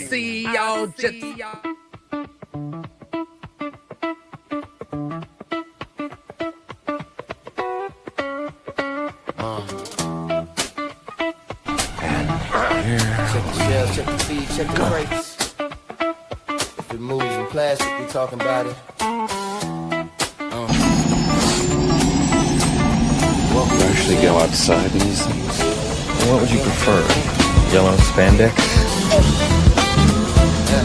see y'all. Check the shells, check the feed, check the crates. If it moves in plastic, we talking about it. You actually go outside in these things? What would you prefer? Yellow spandex? Yeah.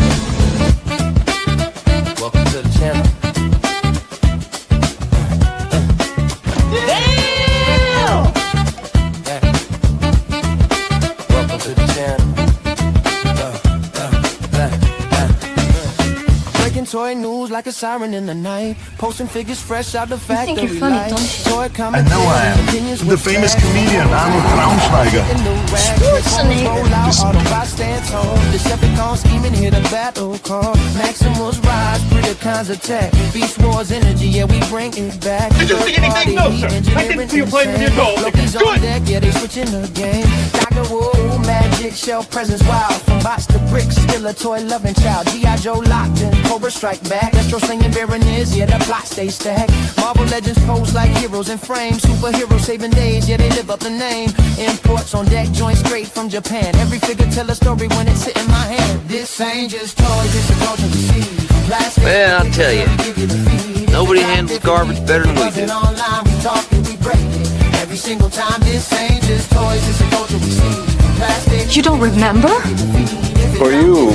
Welcome to the channel. Welcome to the channel. Breaking toy news like a siren in the night. Posting figures fresh out the factory. Think you're funny, don't you? I know I am. The famous comedian Arnold Braunschweiger. Decepticons scheming, hit a battle call. Maximus rise, Predacons attack. Beast Wars energy, yeah, we bring it back. Did you see anything? No, sir. I didn't see you playing with your dolls. Loki's on deck, yeah, they switching the game. Dr. Wu, magic, shell presence, wild. From box to bricks, still a toy loving child. G.I. Joe locked in, Cobra strike back. Destro slinging Baroness, yeah, the plot stays stacked. Marvel legends pose like heroes in frames. Superheroes saving days, yeah, they live up the name. Imports on deck, joints straight from Japan. Every figure tell a story when it's sitting in my hand. This ain't just toys, it's a culture to see. Well, I'll tell you, nobody handles garbage better than we do. Online, we talk and we break it. Every single time, this ain't just toys, it's a culture we see. Plastic, You don't remember? For you,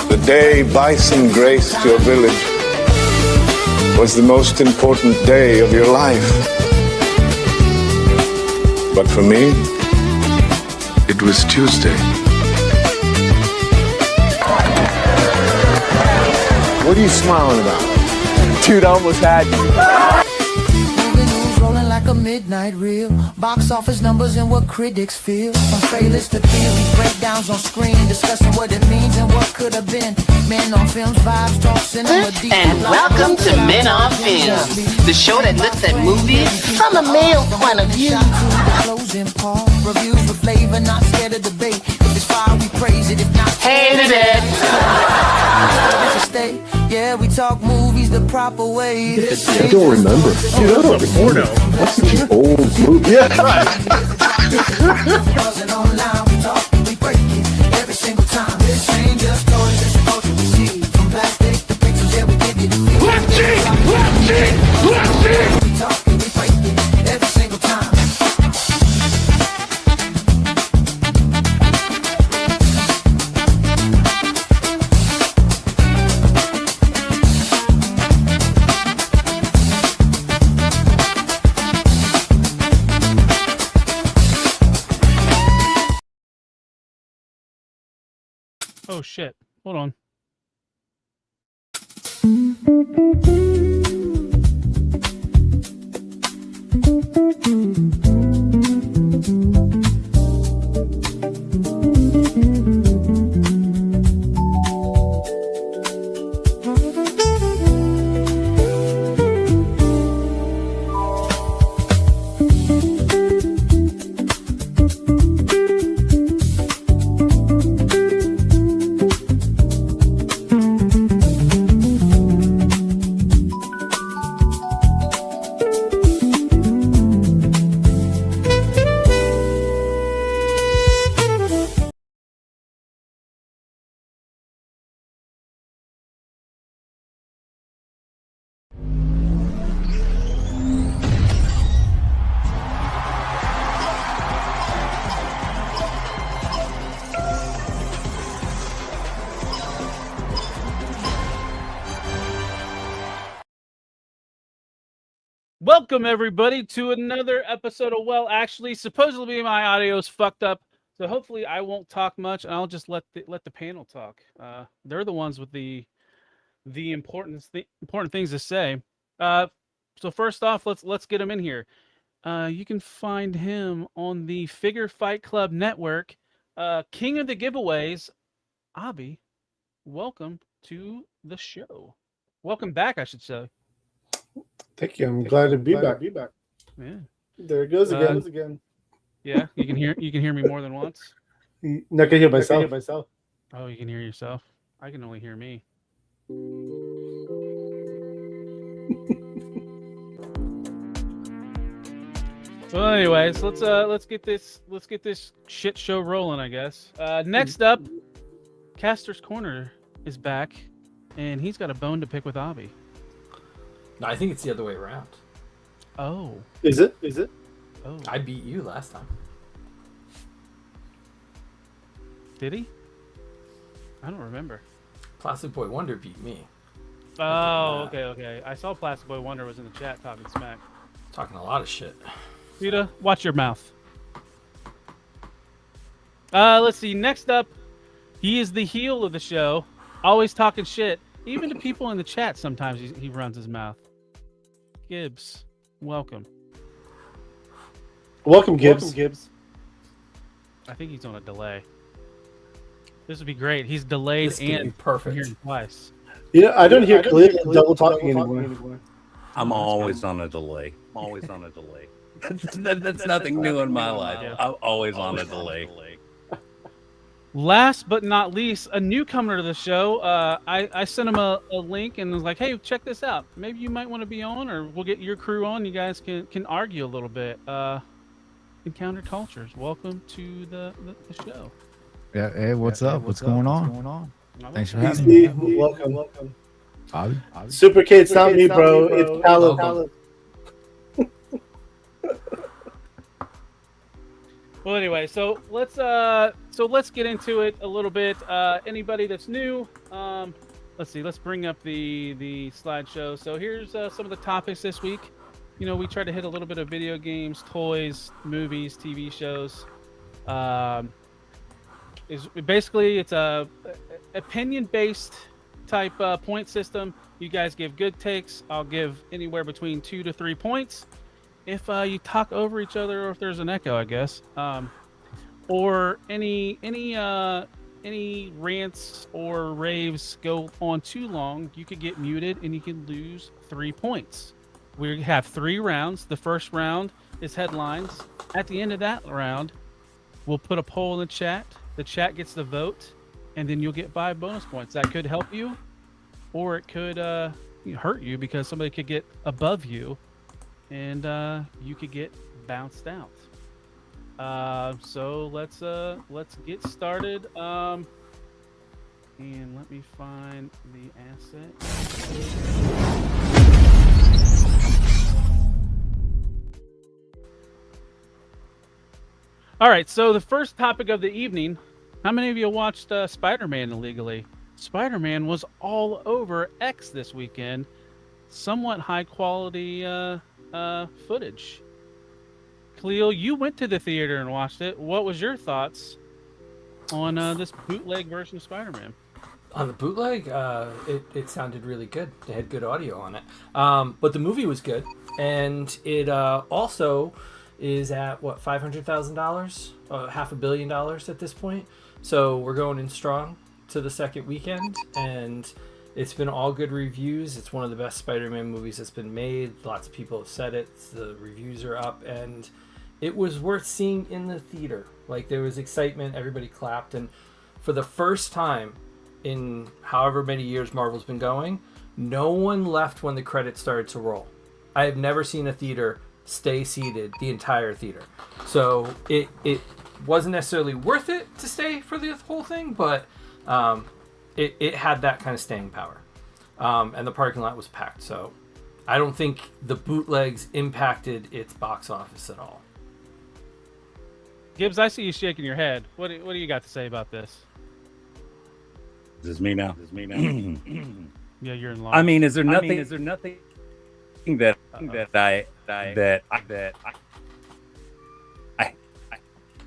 the day bison graced your village was the most important day of your life. But for me, it was Tuesday. What are you smiling about? Dude, I almost had you. rolling like a midnight reel. Box office numbers and what critics feel. From trailers to theories, breakdowns on screen, discussing what it means and what could have been. Men on films, vibes, talk cinema deep. And welcome to Men on Films, the show that looks at movies from a male point of view. Closing part, reviews with flavor, not scared of debate. If it's fire, we praise it. If not, Hated it. stay. Yeah, we talk movies the proper way. I don't remember. Dude, that's like a porno. That's such an old movie. Yeah. Buzzing online, we talk, we break it every single time. This ain't just toys, it's a culture we see. From plastic to pixels, yeah, we give you the feel. Let's see! We talk and we break it every single time. Oh shit. Hold on. Welcome everybody to another episode of actually, supposedly my audio's fucked up, so hopefully I won't talk much. I'll just let the panel talk. They're the ones with the important things to say. So first off, let's get him in here. You can find him on the Figure Fight Club network. King of the giveaways, Abi. Welcome to the show. Welcome back, I should say. Thank you. I'm glad to be back. Yeah. There it goes again. Yeah, you can hear me more than once. Not gonna hear myself. Oh, you can hear yourself. I can only hear me. Well, anyways, let's get this shit show rolling, I guess. Next up, Kastor's Corner is back, and he's got a bone to pick with Avi. No, I think it's the other way around. Oh, Is it? oh, I beat you last time. did he? I don't remember. Plastic Boy Wonder beat me. Oh, okay. I saw Plastic Boy Wonder was in the chat talking smack. Talking a lot of shit. Rita, watch your mouth. Let's see. Next up, he is the heel of the show, always talking shit. Even to people in the chat, sometimes he runs his mouth. Gibbs, welcome. Welcome, Gibbs. I think he's on a delay. This would be great. He's delayed This could be and perfect. hearing twice. Yeah, I don't hear Khalid double talking anymore. I'm always on a delay. That's nothing new in my life. Yeah. I'm always on a delay. Last but not least, a newcomer to the show. I sent him a link and was like, "Hey, check this out. Maybe you might want to be on, or we'll get your crew on. You guys can argue a little bit." Encounter Cultures, welcome to the show. Yeah, hey, what's up? What's going on? Thanks for having Easy. me. Welcome. Bobby? Super Kid, it's not me, bro. It's Callum. Well, anyway, so let's get into it a little bit. Anybody that's new, let's see. Let's bring up the slideshow. So here's some of the topics this week. You know, we try to hit a little bit of video games, toys, movies, TV shows. It's a opinion-based type point system. You guys give good takes. I'll give anywhere between 2 to 3 points. If you talk over each other, or if there's an echo, I guess, or any rants or raves go on too long, you could get muted and you can lose 3 points. We have 3 rounds. The first round is headlines. At the end of that round, we'll put a poll in the chat. The chat gets the vote, and then you'll get 5 bonus points. That could help you, or it could hurt you because somebody could get above you, and you could get bounced out. So let's get started. And let me find the asset. All right, so the first topic of the evening. How many of you watched Spider-Man illegally? Spider-Man was all over X this weekend. Somewhat high quality footage. Cleo, you went to the theater and watched it. What was your thoughts on this bootleg version of Spider-Man? On the bootleg, it sounded really good. They had good audio on it. But the movie was good. And it also is at, what, $500,000? $500 million at this point. So we're going in strong to the second weekend. And it's been all good reviews. It's one of the best Spider-Man movies that's been made. Lots of people have said it. The reviews are up. And it was worth seeing in the theater. Like, there was excitement. Everybody clapped. And for the first time in however many years Marvel's been going, no one left when the credits started to roll. I have never seen a theater stay seated the entire theater. So it wasn't necessarily worth it to stay for the whole thing, but it had that kind of staying power. And the parking lot was packed, so I don't think the bootlegs impacted its box office at all. Gibbs, I see you shaking your head. What do you got to say about this? Is this me now? Yeah, you're in line. I mean, is there nothing that I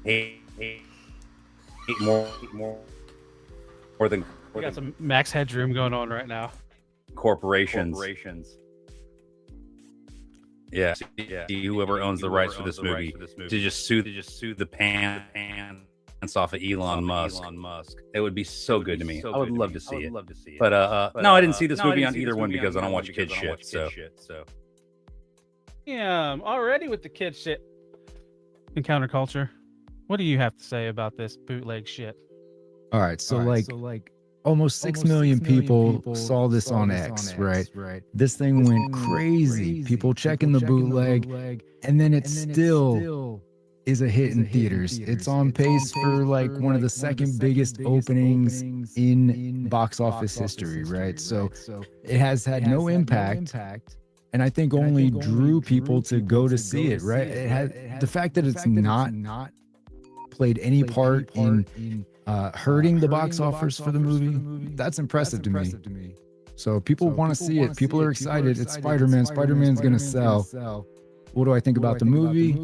hate more than we got some max headroom going on right now. corporations. Yeah, see whoever owns the rights for this movie to just sue the pants off of Elon Musk. It would be so good to me. I would love to see it. But no, I didn't see this movie on either one because I don't watch kid shit. So Yeah, already with the kid shit. Encounter Culture. What do you have to say about this bootleg shit? All right, so almost 6 million people saw this on X, right? This thing went crazy. People checking the bootleg, and then it still is a hit in theaters. It's on pace for like one of the second biggest openings in box office history, right? So it has had no impact, and I think only drew people to go to see it, right? It had the fact that it's not played any part in hurting the box office for the movie. That's impressive to me. So people want to see it. People are excited. It's Spider-Man. Spider-Man's gonna sell. What do I think about the movie?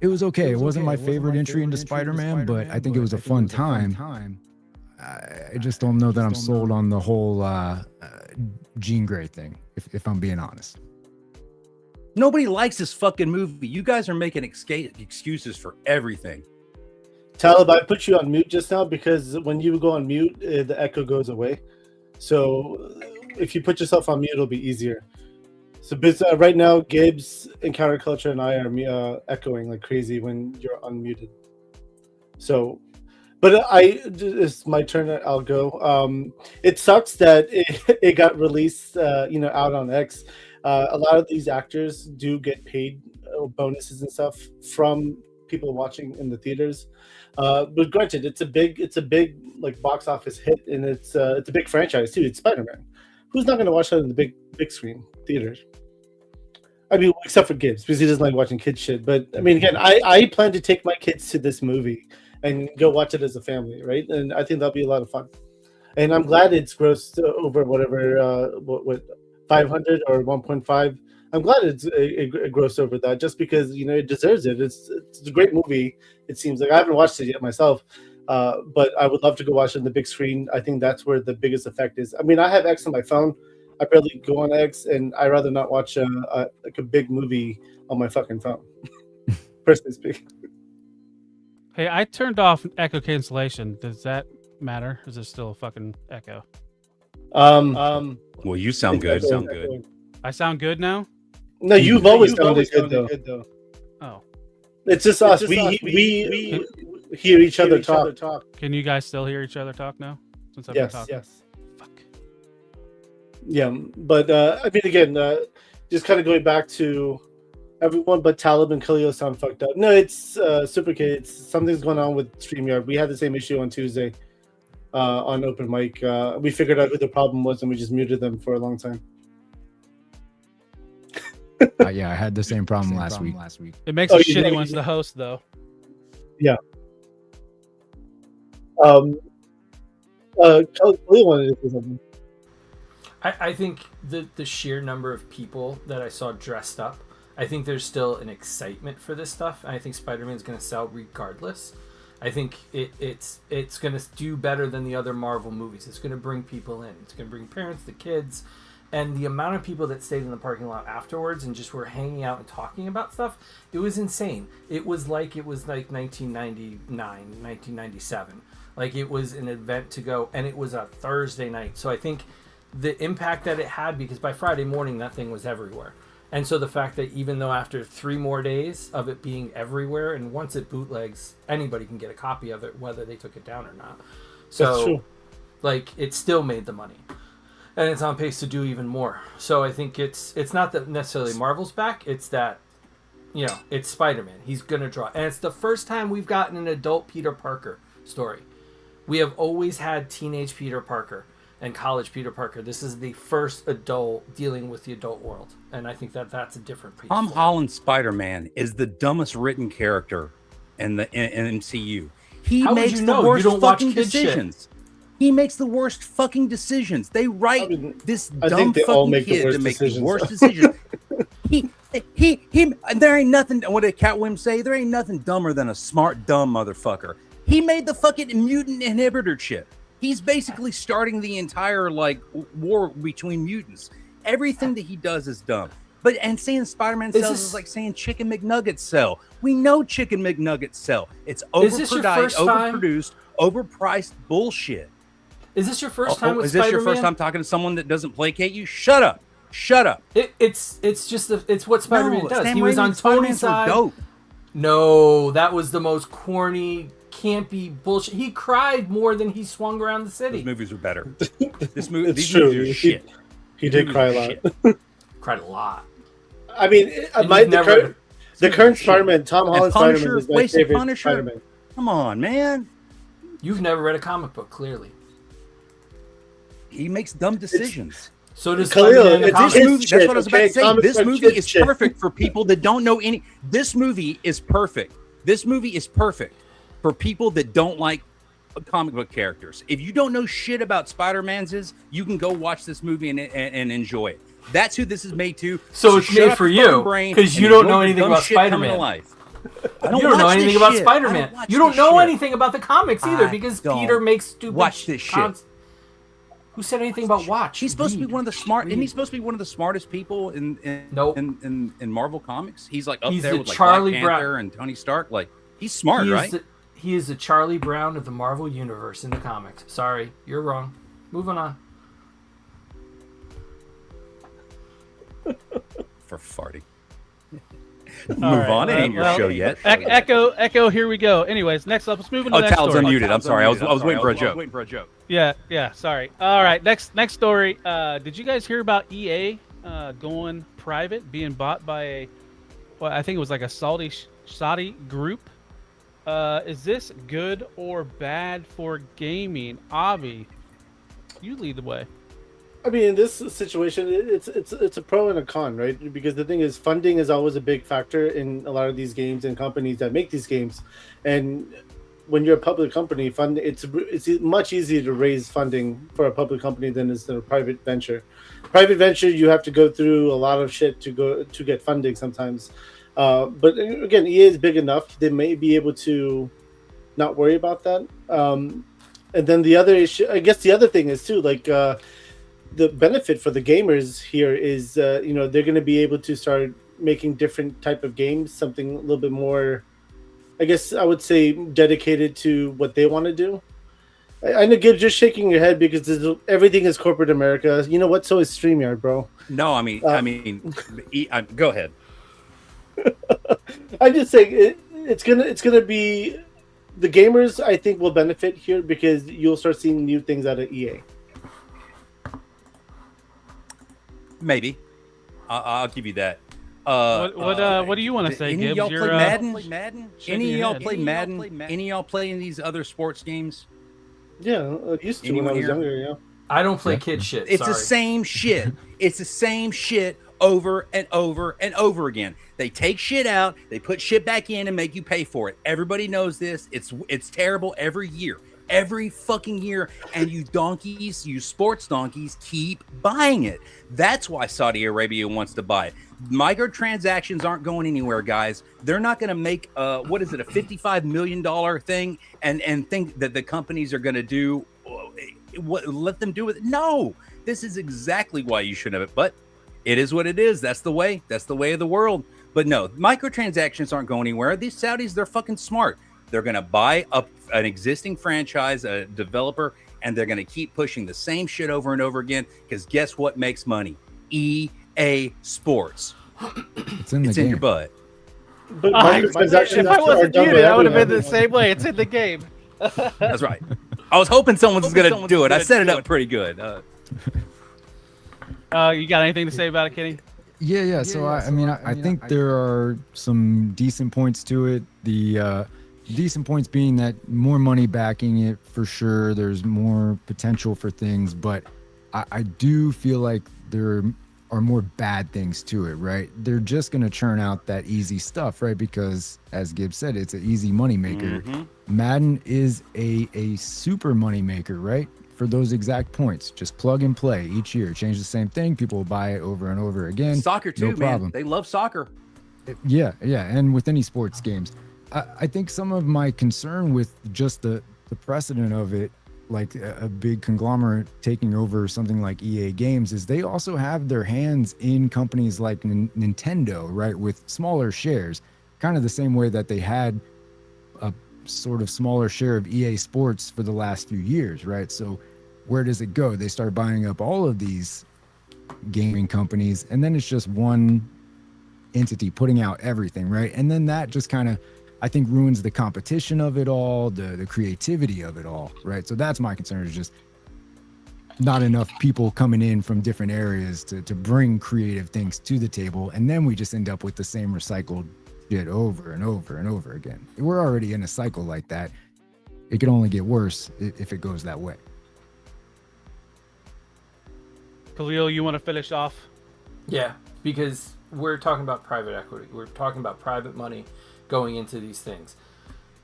It was okay. It wasn't my favorite entry into Spider-Man, but I think it was a fun time. I just don't know that I'm sold on the whole Jean Grey thing, if I'm being honest. Nobody likes this fucking movie. You guys are making excuses for everything. Talib, I put you on mute just now because when you go on mute, the echo goes away. So if you put yourself on mute, it'll be easier. So right now, Gibbs and Counterculture and I are echoing like crazy when you're unmuted. So, but it's my turn. I'll go. It sucks that it got released, out on X. A lot of these actors do get paid bonuses and stuff from people watching in the theaters. But granted, it's a big like box office hit, and it's a big franchise too. It's Spider-Man. Who's not going to watch that in the big screen theaters? I mean, except for Gibbs, because he doesn't like watching kids shit. But I mean, again, I plan to take my kids to this movie and go watch it as a family, right? And I think that'll be a lot of fun. And I'm glad it's grossed over whatever, what 500 or 1.5. I'm glad it grossed over that, just because it deserves it. It's a great movie. It seems like I haven't watched it yet myself, but I would love to go watch it on the big screen. I think that's where the biggest effect is. I mean, I have X on my phone. I barely go on X, and I rather not watch a big movie on my fucking phone. Personally speaking. Hey, I turned off echo cancellation. Does that matter? Is there still a fucking echo? Well, you sound good. I sound good now? No, you've always sounded good though. Oh. It's just us. We hear each other talk. Can you guys still hear each other talk now? Since I've been talking? Yes. Yeah, but I mean, again, just kind of going back to everyone but Talib and Khalil sound fucked up. No, it's Super K. Something's going on with StreamYard. We had the same issue on Tuesday on open mic. We figured out who the problem was, and we just muted them for a long time. Yeah, I had the same problem last week. It makes it shitty when it's the host, though. Yeah. Khalil wanted to say something. I think the sheer number of people that I saw dressed up, I think there's still an excitement for this stuff. And I think Spider-Man's going to sell regardless. I think it's going to do better than the other Marvel movies. It's going to bring people in. It's going to bring parents, the kids, and the amount of people that stayed in the parking lot afterwards and just were hanging out and talking about stuff. It was insane. It was like 1999, 1997. Like it was an event to go, and it was a Thursday night. So I think the impact that it had, because by Friday morning that thing was everywhere. And so the fact that even though after 3 more days of it being everywhere, and once it bootlegs, anybody can get a copy of it, whether they took it down or not. So, that's true. Like, it still made the money. And it's on pace to do even more. So I think it's not that necessarily Marvel's back, it's that, it's Spider-Man. He's going to draw. And it's the first time we've gotten an adult Peter Parker story. We have always had teenage Peter Parker and college Peter Parker. This is the first adult dealing with the adult world, and I think that's a different piece. Tom Holland's Spider-Man is the dumbest written character in the MCU. He makes the worst fucking decisions. He makes the worst fucking decisions. They write this dumb fucking kid to make the worst decisions. He. There ain't nothing. What did Catwoman say? There ain't nothing dumber than a smart dumb motherfucker. He made the fucking mutant inhibitor chip. He's basically starting the entire war between mutants. Everything that he does is dumb. And saying Spider-Man sells is like saying Chicken McNuggets sell. We know Chicken McNuggets sell. It's overproduced, overpriced bullshit. Is this your first time with Spider-Man? Is this your first time talking to someone that doesn't placate you? Shut up. It's what Spider-Man does. He was on Tony's side. No, that was the most corny, campy bullshit. He cried more than he swung around the city. Those movies are better. These It's movies true. are shit. He did cry a lot. Cried a lot. I mean, the current Spider-Man, Tom Holland Spider-Man, is my favorite Punisher. Spider-Man. Come on, man. You've never read a comic book, clearly. He makes dumb decisions. So does Khalil, Spider-Man in the it's comics. This movie, shit, that's what I was about okay? to say. Comics This are movie shit is shit. perfect for people that don't know any. This movie is perfect. This movie is perfect for people that don't like comic book characters. If you don't know shit about Spider-Man's, you can go watch this movie and enjoy it. That's who this is made to. So it's made for you because you don't know anything about Spider-Man. You don't know anything about Spider-Man. You don't know anything about the comics either because Peter makes stupid. Watch this shit. Who said anything about watch? He's supposed to be one of the smart. Isn't he supposed to be one of the smartest people in Marvel Comics? He's like up there with like Charlie Black Panther and Tony Stark. Like he's smart, right? He is the Charlie Brown of the Marvel universe in the comics. Sorry, you're wrong. Moving on. For farting. Move on. It ain't your show yet. Echo. Here we go. Anyways, next up, let's move into the next story. Unmuted. I'm sorry. I was waiting for a joke. Yeah. Sorry. All right. Next story. Did you guys hear about EA going private, being bought by I think it was like a Saudi group? Is this good or bad for gaming? Avi, you lead the way. I mean, in this situation, it's a pro and a con, right? Because the thing is, funding is always a big factor in a lot of these games and companies that make these games. And when you're a public company, it's much easier to raise funding for a public company than is a private venture. Private venture, you have to go through a lot of shit to get funding sometimes. But again, EA is big enough; they may be able to not worry about that. And then the other issue, I guess, the other thing is too, like. The benefit for the gamers here is, they're going to be able to start making different type of games, something a little bit more, I guess I would say, dedicated to what they want to do. I know, Gibbs, you're shaking your head because everything is corporate America. You know what? So is StreamYard, bro. No, I mean, go ahead. I'm just saying it's gonna be the gamers. I think will benefit here because you'll start seeing new things out of EA. Maybe, I'll give you that. What do you want to say, Gibbs? Gibbs? Any of y'all play Madden? Any of y'all play Madden? Any of y'all play in these other sports games? Yeah, I used to when I was younger. Yeah, I don't play kid shit. It's the same shit. It's the same shit over and over and over again. They take shit out, they put shit back in, and make you pay for it. Everybody knows this. It's terrible every year. Every fucking year, and you sports donkeys keep buying it. That's why Saudi Arabia wants to buy it. Microtransactions aren't going anywhere, guys. They're not going to make a $55 million thing and think that the companies are going to do let them do it. No, this is exactly why you should have it. But it is what it is. That's the way. That's the way of the world. But no, microtransactions aren't going anywhere. These Saudis, they're fucking smart. They're going to buy up an existing franchise, a developer, and they're going to keep pushing the same shit over and over again because guess what makes money? EA Sports. It's in your butt. But if I wasn't muted, I would have been the same way. It's in the game. That's right. I was hoping someone was going to do it. I set it up pretty good. You got anything to say about it, Kenny? Yeah. So I think there are some decent points to it. The decent points being that more money backing it for sure. There's more potential for things, but I do feel like there are more bad things to it, right? They're just going to churn out that easy stuff, right? Because as Gibbs said, it's an easy money maker. Mm-hmm. Madden is a super money maker, right? For those exact points, just plug and play each year, change the same thing. People will buy it over and over again. Soccer too, no problem. Man. They love soccer. Yeah. And with any sports games. I think some of my concern with just the precedent of it, like a big conglomerate taking over something like EA Games, is they also have their hands in companies like Nintendo, right, with smaller shares, kind of the same way that they had a sort of smaller share of EA Sports for the last few years, right? So where does it go? They start buying up all of these gaming companies, and then it's just one entity putting out everything, right? And then that just kind of, I think, ruins the competition of it all, the creativity of it all, right? So that's my concern, is just not enough people coming in from different areas to bring creative things to the table. And then we just end up with the same recycled shit over and over and over again. We're already in a cycle like that. It can only get worse if it goes that way. Khalil, you want to finish off? Yeah, because we're talking about private equity. We're talking about private money going into these things.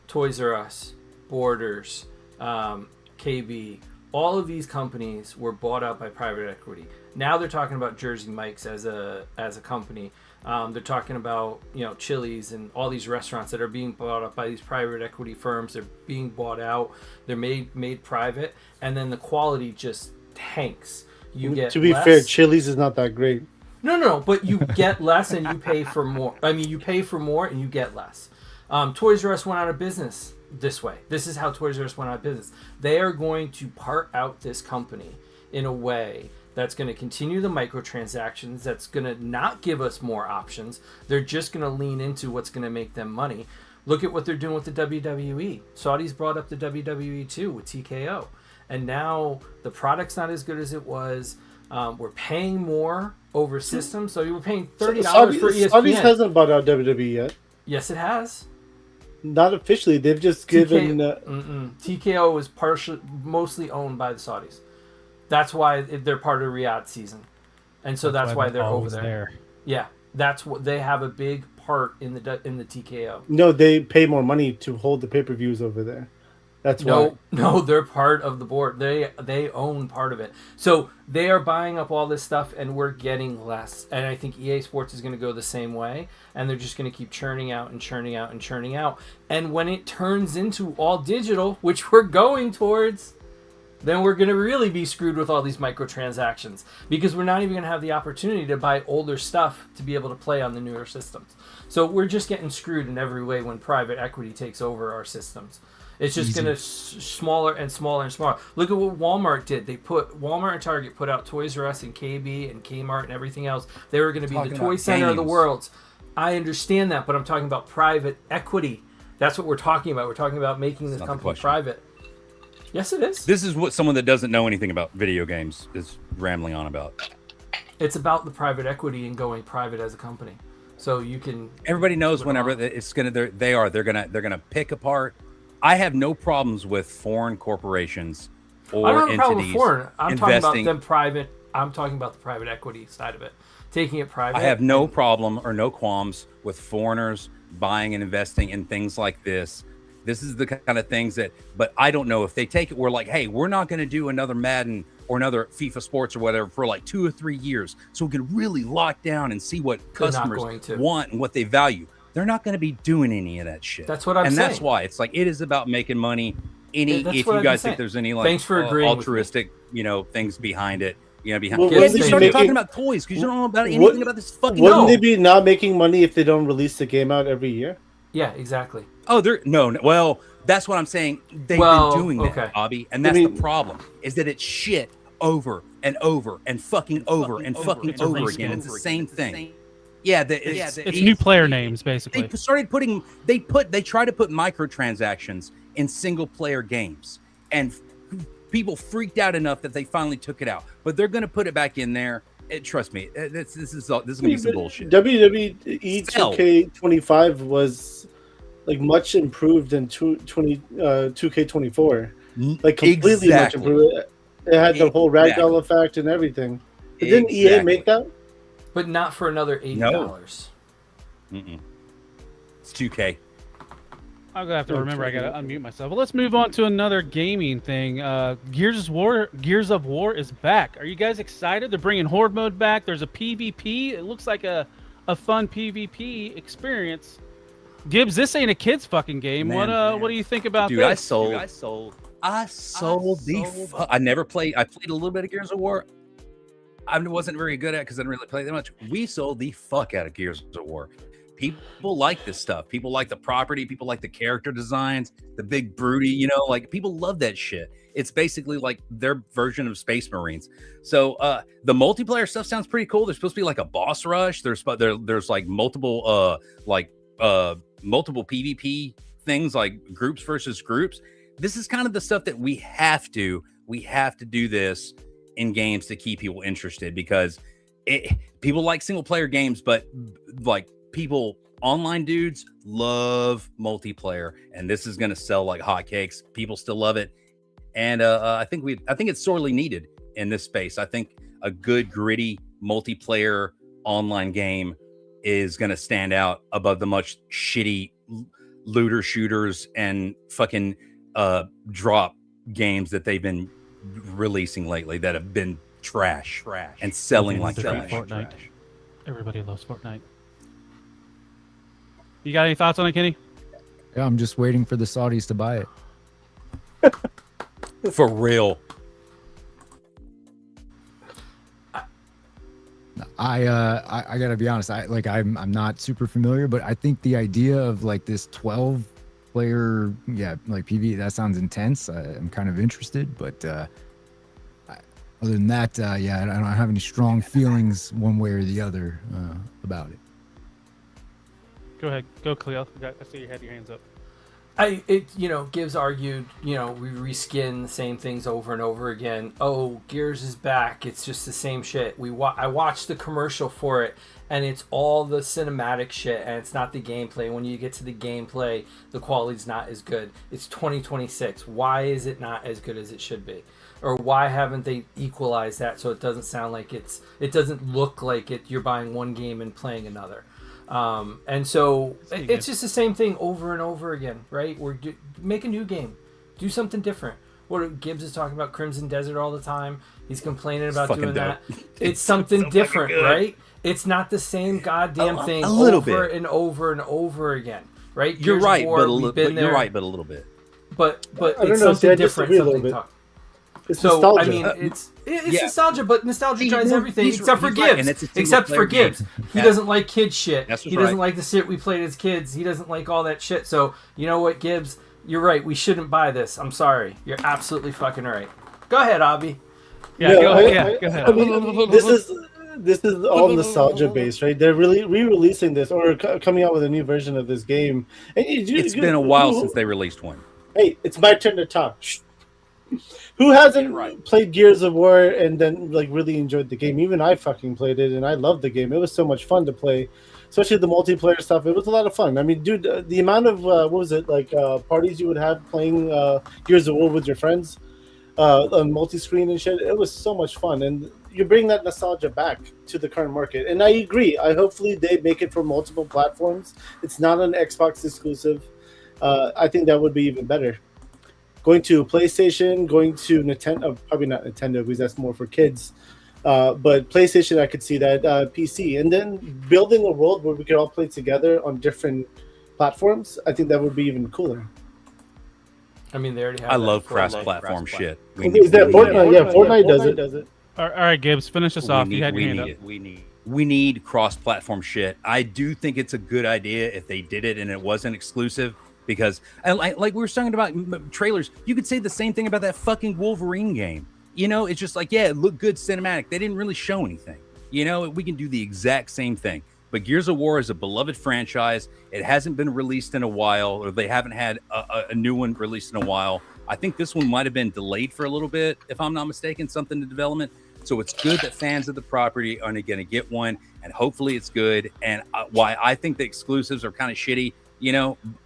Toys R Us, Borders, KB, all of these companies were bought out by private equity. Now they're talking about Jersey Mike's as a company. They're talking about, Chili's and all these restaurants that are being bought up by these private equity firms. They're being bought out. They're made private, and then the quality just tanks. You get to be less. fair, Chili's is not that great. No, but you get less and you pay for more. I mean, you pay for more and you get less. Toys R Us went out of business this way. This is how Toys R Us went out of business. They are going to part out this company in a way that's going to continue the microtransactions, that's going to not give us more options. They're just going to lean into what's going to make them money. Look at what they're doing with the WWE. Saudis brought up the WWE too with TKO. And now the product's not as good as it was. We're paying more over systems. So you were paying $30 for ESPN. Saudis hasn't bought out WWE yet. Yes, it has. Not officially. They've just given... TKO was mostly owned by the Saudis. That's why they're part of Riyadh season. And so that's why they're over there. Yeah, that's what they have a big part in the TKO. No, they pay more money to hold the pay-per-views over there. That's why. No, they're part of the board. They own part of it. So they are buying up all this stuff, and we're getting less. And I think EA Sports is going to go the same way, and they're just going to keep churning out and churning out and churning out. And when it turns into all digital, which we're going towards, then we're going to really be screwed with all these microtransactions, because we're not even going to have the opportunity to buy older stuff to be able to play on the newer systems. So we're just getting screwed in every way when private equity takes over our systems. It's just going to smaller and smaller and smaller. Look at what Walmart did. Walmart and Target put out Toys R Us and KB and Kmart and everything else. They were going to be the toy center of the world. I understand that, but I'm talking about private equity. That's what we're talking about. We're talking about making this company private. Yes, it is. This is what someone that doesn't know anything about video games is rambling on about. It's about the private equity and going private as a company. So you can. Everybody knows whenever it's gonna. They're gonna pick apart. I have no problems with foreign corporations or I don't have a problem with entities foreign. I'm talking about investing. them private. I'm talking about the private equity side of it, taking it private. I have no problem or no qualms with foreigners buying and investing in things like this. This is the kind of things that, but I don't know if they take it. We're like, hey, we're not going to do another Madden or another FIFA Sports or whatever for like 2 or 3 years, so we can really lock down and see what customers want and what they value. They're not going to be doing any of that shit. That's what I'm saying. And that's why it's like, it is about making money. If you guys think there's any like Thanks for agreeing altruistic, things behind it, behind Well, we started talking about toys because you don't know about anything about this fucking. Wouldn't they be not making money if they don't release the game out every year? Yeah, exactly. Oh, no. Well, that's what I'm saying. They've been doing that, Bobby, and that's the problem. Is that it's shit over and over and fucking over and fucking over again. It's the same thing. Yeah, it's new player names basically. They started putting. They try to put microtransactions in single player games, and people freaked out enough that they finally took it out. But they're going to put it back in there. Trust me, this is going to be some bullshit. WWE 2K25 was like much improved than 2K24, like completely much improved. It had the whole ragdoll effect and everything. But didn't EA make that? But not for another $80. No. It's 2K. I'm gonna have to remember. I gotta unmute myself. But let's move on to another gaming thing. Gears of War is back. Are you guys excited? They're bringing Horde mode back. There's a PvP. It looks like a fun PvP experience. Gibbs, this ain't a kid's fucking game. What do you think about Dude, this? I sold the. I never played. I played a little bit of Gears of War. I wasn't very good at it because I didn't really play that much. We sold the fuck out of Gears of War. People like this stuff. People like the property. People like the character designs, the big broody, like people love that shit. It's basically like their version of Space Marines. So the multiplayer stuff sounds pretty cool. There's supposed to be like a boss rush. There's like multiple multiple PvP things, like groups versus groups. This is kind of the stuff that we have to do this in games to keep people interested, because people like single player games, but like online dudes love multiplayer, and this is going to sell like hotcakes. People still love it, and I think it's sorely needed in this space. I think a good gritty multiplayer online game is going to stand out above the much shitty looter shooters and fucking drop games that they've been releasing lately that have been trash and selling like trash. Fortnite. Everybody loves Fortnite. You got any thoughts on it, Kenny? Yeah, I'm just waiting for the Saudis to buy it. For real. I gotta be honest. I'm not super familiar, but I think the idea of like this 12 player, like PvE, that sounds intense. I'm kind of interested, but other than that, I don't have any strong feelings one way or the other about it. Go ahead, go Khalil. I see you had your hands up. Gibbs argued, we reskin the same things over and over again. Oh, Gears is back. It's just the same shit. I watched the commercial for it, and it's all the cinematic shit, and it's not the gameplay. When you get to the gameplay, the quality's not as good. It's 2026. Why is it not as good as it should be? Or why haven't they equalized that so it doesn't sound like it doesn't look like you're buying one game and playing another? And so it's just the same thing over and over again, right? Make a new game, do something different. What Gibbs is talking about Crimson Desert all the time. He's complaining about doing that. It's something different, right? It's not the same goddamn thing over and over and over again, right? You're right, but a little bit. But it's something different. It's nostalgia. I mean, it's nostalgia, but nostalgia drives everything except for Gibbs. Except for Gibbs, he doesn't like kid shit. He doesn't like the shit we played as kids. He doesn't like all that shit. So you know what, Gibbs? You're right. We shouldn't buy this. I'm sorry. You're absolutely fucking right. Go ahead, Abby. Go ahead. I mean, this is all nostalgia based, right? They're really re-releasing this or coming out with a new version of this game. And it's been a while since they released one. Hey, it's my turn to talk. Who hasn't played Gears of War and then like really enjoyed the game? Even I fucking played it and I loved the game. It was so much fun to play, especially the multiplayer stuff. It was a lot of fun. I mean, dude, the amount of parties you would have playing Gears of War with your friends on multi-screen and shit. It was so much fun, and you bring that nostalgia back to the current market. And I agree. Hopefully they make it for multiple platforms. It's not an Xbox exclusive. I think that would be even better. Going to PlayStation, going to Nintendo, probably not Nintendo because that's more for kids. But PlayStation, I could see that. PC, and then building a world where we could all play together on different platforms. I think that would be even cooler. I mean, they already have. I love cross-platform shit. Is that Fortnite? Yeah, Fortnite does it. All right, Gibbs, finish us off. You had your hand up. We need cross-platform shit. I do think it's a good idea if they did it and it wasn't exclusive. Because, like we were talking about trailers, you could say the same thing about that fucking Wolverine game. It's just like, it looked good cinematic. They didn't really show anything. We can do the exact same thing. But Gears of War is a beloved franchise. It hasn't been released in a while, or they haven't had a new one released in a while. I think this one might have been delayed for a little bit, if I'm not mistaken, something to development. So it's good that fans of the property are going to get one, and hopefully it's good. And why I think the exclusives are kind of shitty,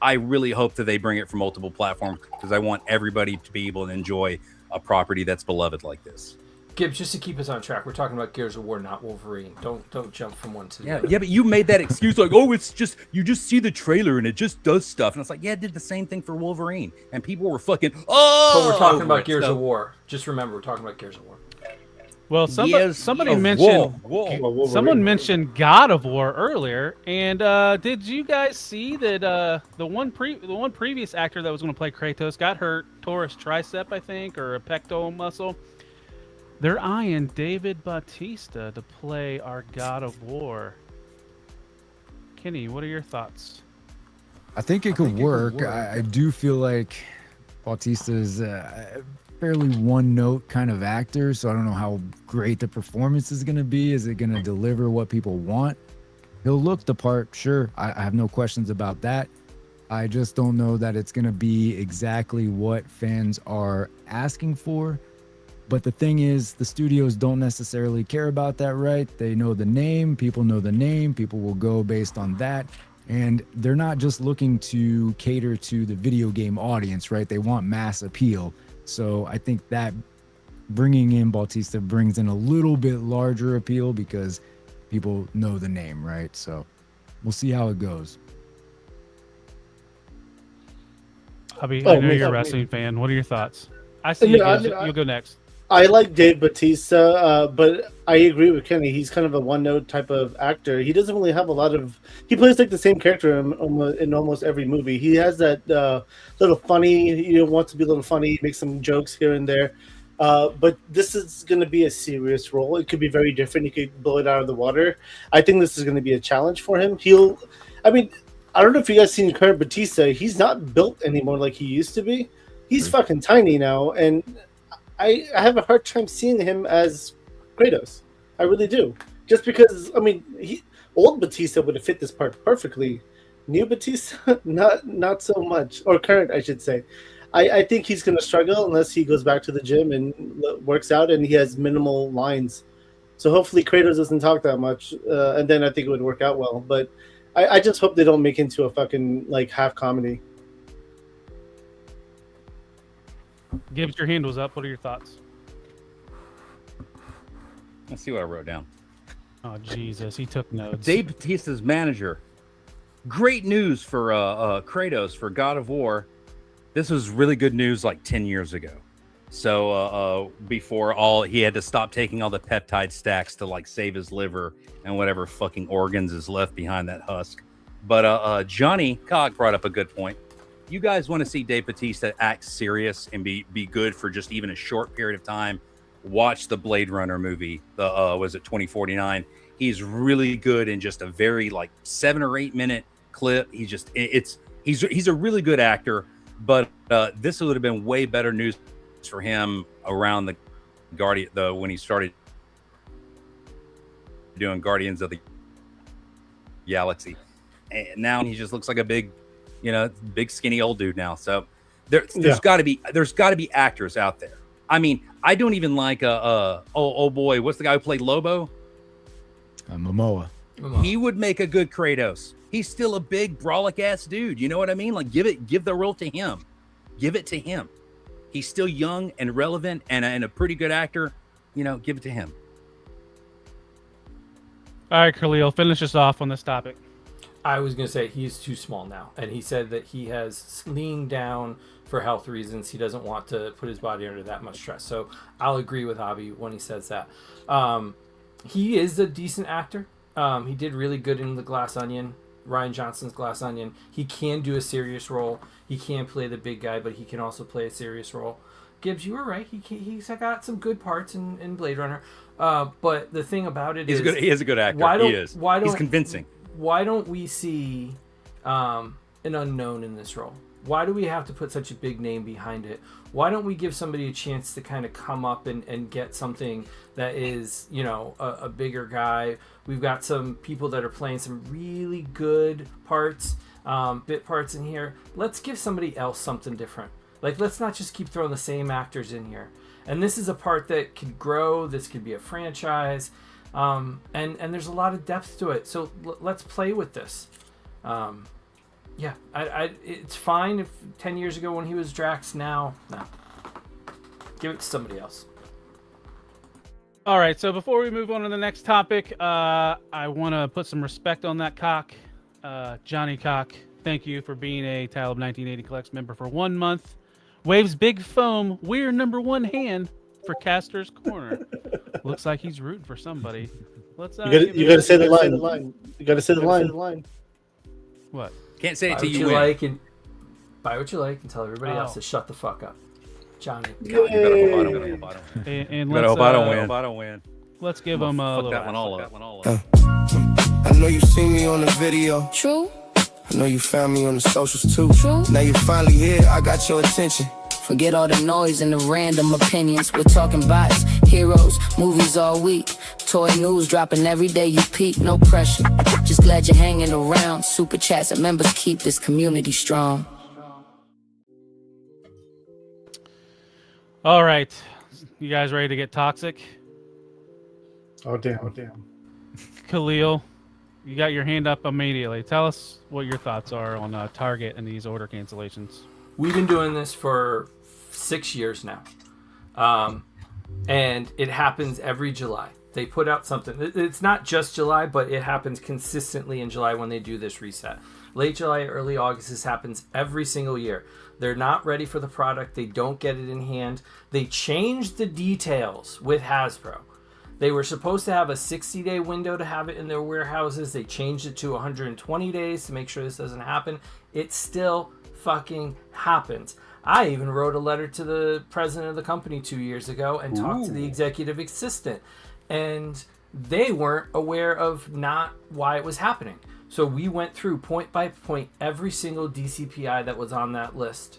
I really hope that they bring it from multiple platforms, because I want everybody to be able to enjoy a property that's beloved like this. Gibbs, just to keep us on track, we're talking about Gears of War, not Wolverine. Don't jump from one to the other. Yeah, but you made that excuse like, it's just you just see the trailer and it just does stuff, and it's like, it did the same thing for Wolverine, and people were fucking But we're talking about Gears of War. Just remember, we're talking about Gears of War. Well, somebody mentioned someone mentioned God of War earlier, and did you guys see that the one previous actor that was going to play Kratos got hurt, tore his tricep, I think, or a pectoral muscle? They're eyeing David Bautista to play our God of War. Kenny, what are your thoughts? I think it could work. I do feel like Bautista's fairly one-note kind of actor, so I don't know how great the performance is going to be. Is it going to deliver what people want? He'll look the part, sure. I have no questions about that. I just don't know that it's going to be exactly what fans are asking for. But the thing is, the studios don't necessarily care about that, right? They know the name, people know the name, people will go based on that. And they're not just looking to cater to the video game audience, right? They want mass appeal. So I think that bringing in Bautista brings in a little bit larger appeal because people know the name, right? So we'll see how it goes. Hubby, I know you're a wrestling fan. What are your thoughts? I see you guys. You'll go next. I like Dave Bautista, but I agree with Kenny. He's kind of a one-note type of actor. He doesn't really have a lot of... He plays like the same character in almost every movie. He has that little funny... wants to be a little funny, make some jokes here and there. But this is going to be a serious role. It could be very different. He could blow it out of the water. I think this is going to be a challenge for him. I don't know if you guys seen current Bautista. He's not built anymore like he used to be. He's fucking tiny now, and I have a hard time seeing him as Kratos. I really do. Just because, old Bautista would have fit this part perfectly. New Bautista, not so much. Or current, I should say. I think he's going to struggle unless he goes back to the gym and works out, and he has minimal lines. So hopefully Kratos doesn't talk that much, and then I think it would work out well. But I just hope they don't make it into a fucking half comedy. Gibbs, your hand was up. What are your thoughts? Let's see what I wrote down. Oh, Jesus. He took notes. Dave Bautista's manager. Great news for Kratos for God of War. This was really good news like 10 years ago. So before he had to stop taking all the peptide stacks to save his liver and whatever fucking organs is left behind that husk. But Johnny Cog brought up a good point. You guys want to see Dave Bautista act serious and be good for just even a short period of time? Watch the Blade Runner movie. Was it 2049? He's really good in just a very 7 or 8 minute clip. He's a really good actor. But this would have been way better news for him around when he started doing Guardians of the Galaxy, and now he just looks like a big skinny old dude now. So there's got to be actors out there. I don't even like oh boy, what's the guy who played Lobo? Momoa. He would make a good Kratos. He's still a big brolic ass dude. You know what I mean? Give the role to him. Give it to him. He's still young and relevant and a pretty good actor. Give it to him. All right, Khalil, finish us off on this topic. I was going to say he's too small now. And he said that he has leaned down for health reasons. He doesn't want to put his body under that much stress. So I'll agree with Javi when he says that. He is a decent actor. He did really good in The Glass Onion. Rian Johnson's Glass Onion. He can do a serious role. He can play the big guy, but he can also play a serious role. Gibbs, you were right. He's got some good parts in Blade Runner. But the thing about it is... He is a good actor. He's convincing. Why don't we see an unknown in this role? Why do we have to put such a big name behind it? Why don't we give somebody a chance to kind of come up and get something that is, a bigger guy? We've got some people that are playing some really good parts, bit parts in here. Let's give somebody else something different. Let's not just keep throwing the same actors in here. And this is a part that could grow. This could be a franchise. And there's a lot of depth to it. So let's play with this. Yeah, it's fine if 10 years ago when he was Drax. Now, no. Give it to somebody else. All right, so before we move on to the next topic, I want to put some respect on that cock. Johnny Cock, thank you for being a Tile of 1980 Collects member for 1 month. Waves big foam. We're #1 hand for Kastor's Corner. Looks like he's rooting for somebody. Let's. You got to say the line. You got to say the line. What? Can't say it buy till what you win. Like and buy what you like and tell everybody else to shut the fuck up. Johnny. You better hope I don't win. Let's give him a little. That one all up. I know you seen me on the video. True. I know you found me on the socials too. True. Now you finally here. I got your attention. Forget all the noise and the random opinions. We're talking bots, heroes, movies all week. Toy news dropping every day you peek, no pressure. Just glad you're hanging around. Super chats and members keep this community strong. All right. You guys ready to get toxic? Oh, damn. Khalil, you got your hand up immediately. Tell us what your thoughts are on Target and these order cancellations. We've been doing this for 6 years now. And it happens every July. They put out something. It's not just July, but it happens consistently in July when they do this reset. Late July, early August, this happens every single year. They're not ready for the product. They don't get it in hand. They changed the details with Hasbro. They were supposed to have a 60-day window to have it in their warehouses. They changed it to 120 days to make sure this doesn't happen. It still fucking happens. I even wrote a letter to the president of the company 2 years ago and talked to the executive assistant. And they weren't aware of not why it was happening. So we went through point by point every single DCPI that was on that list.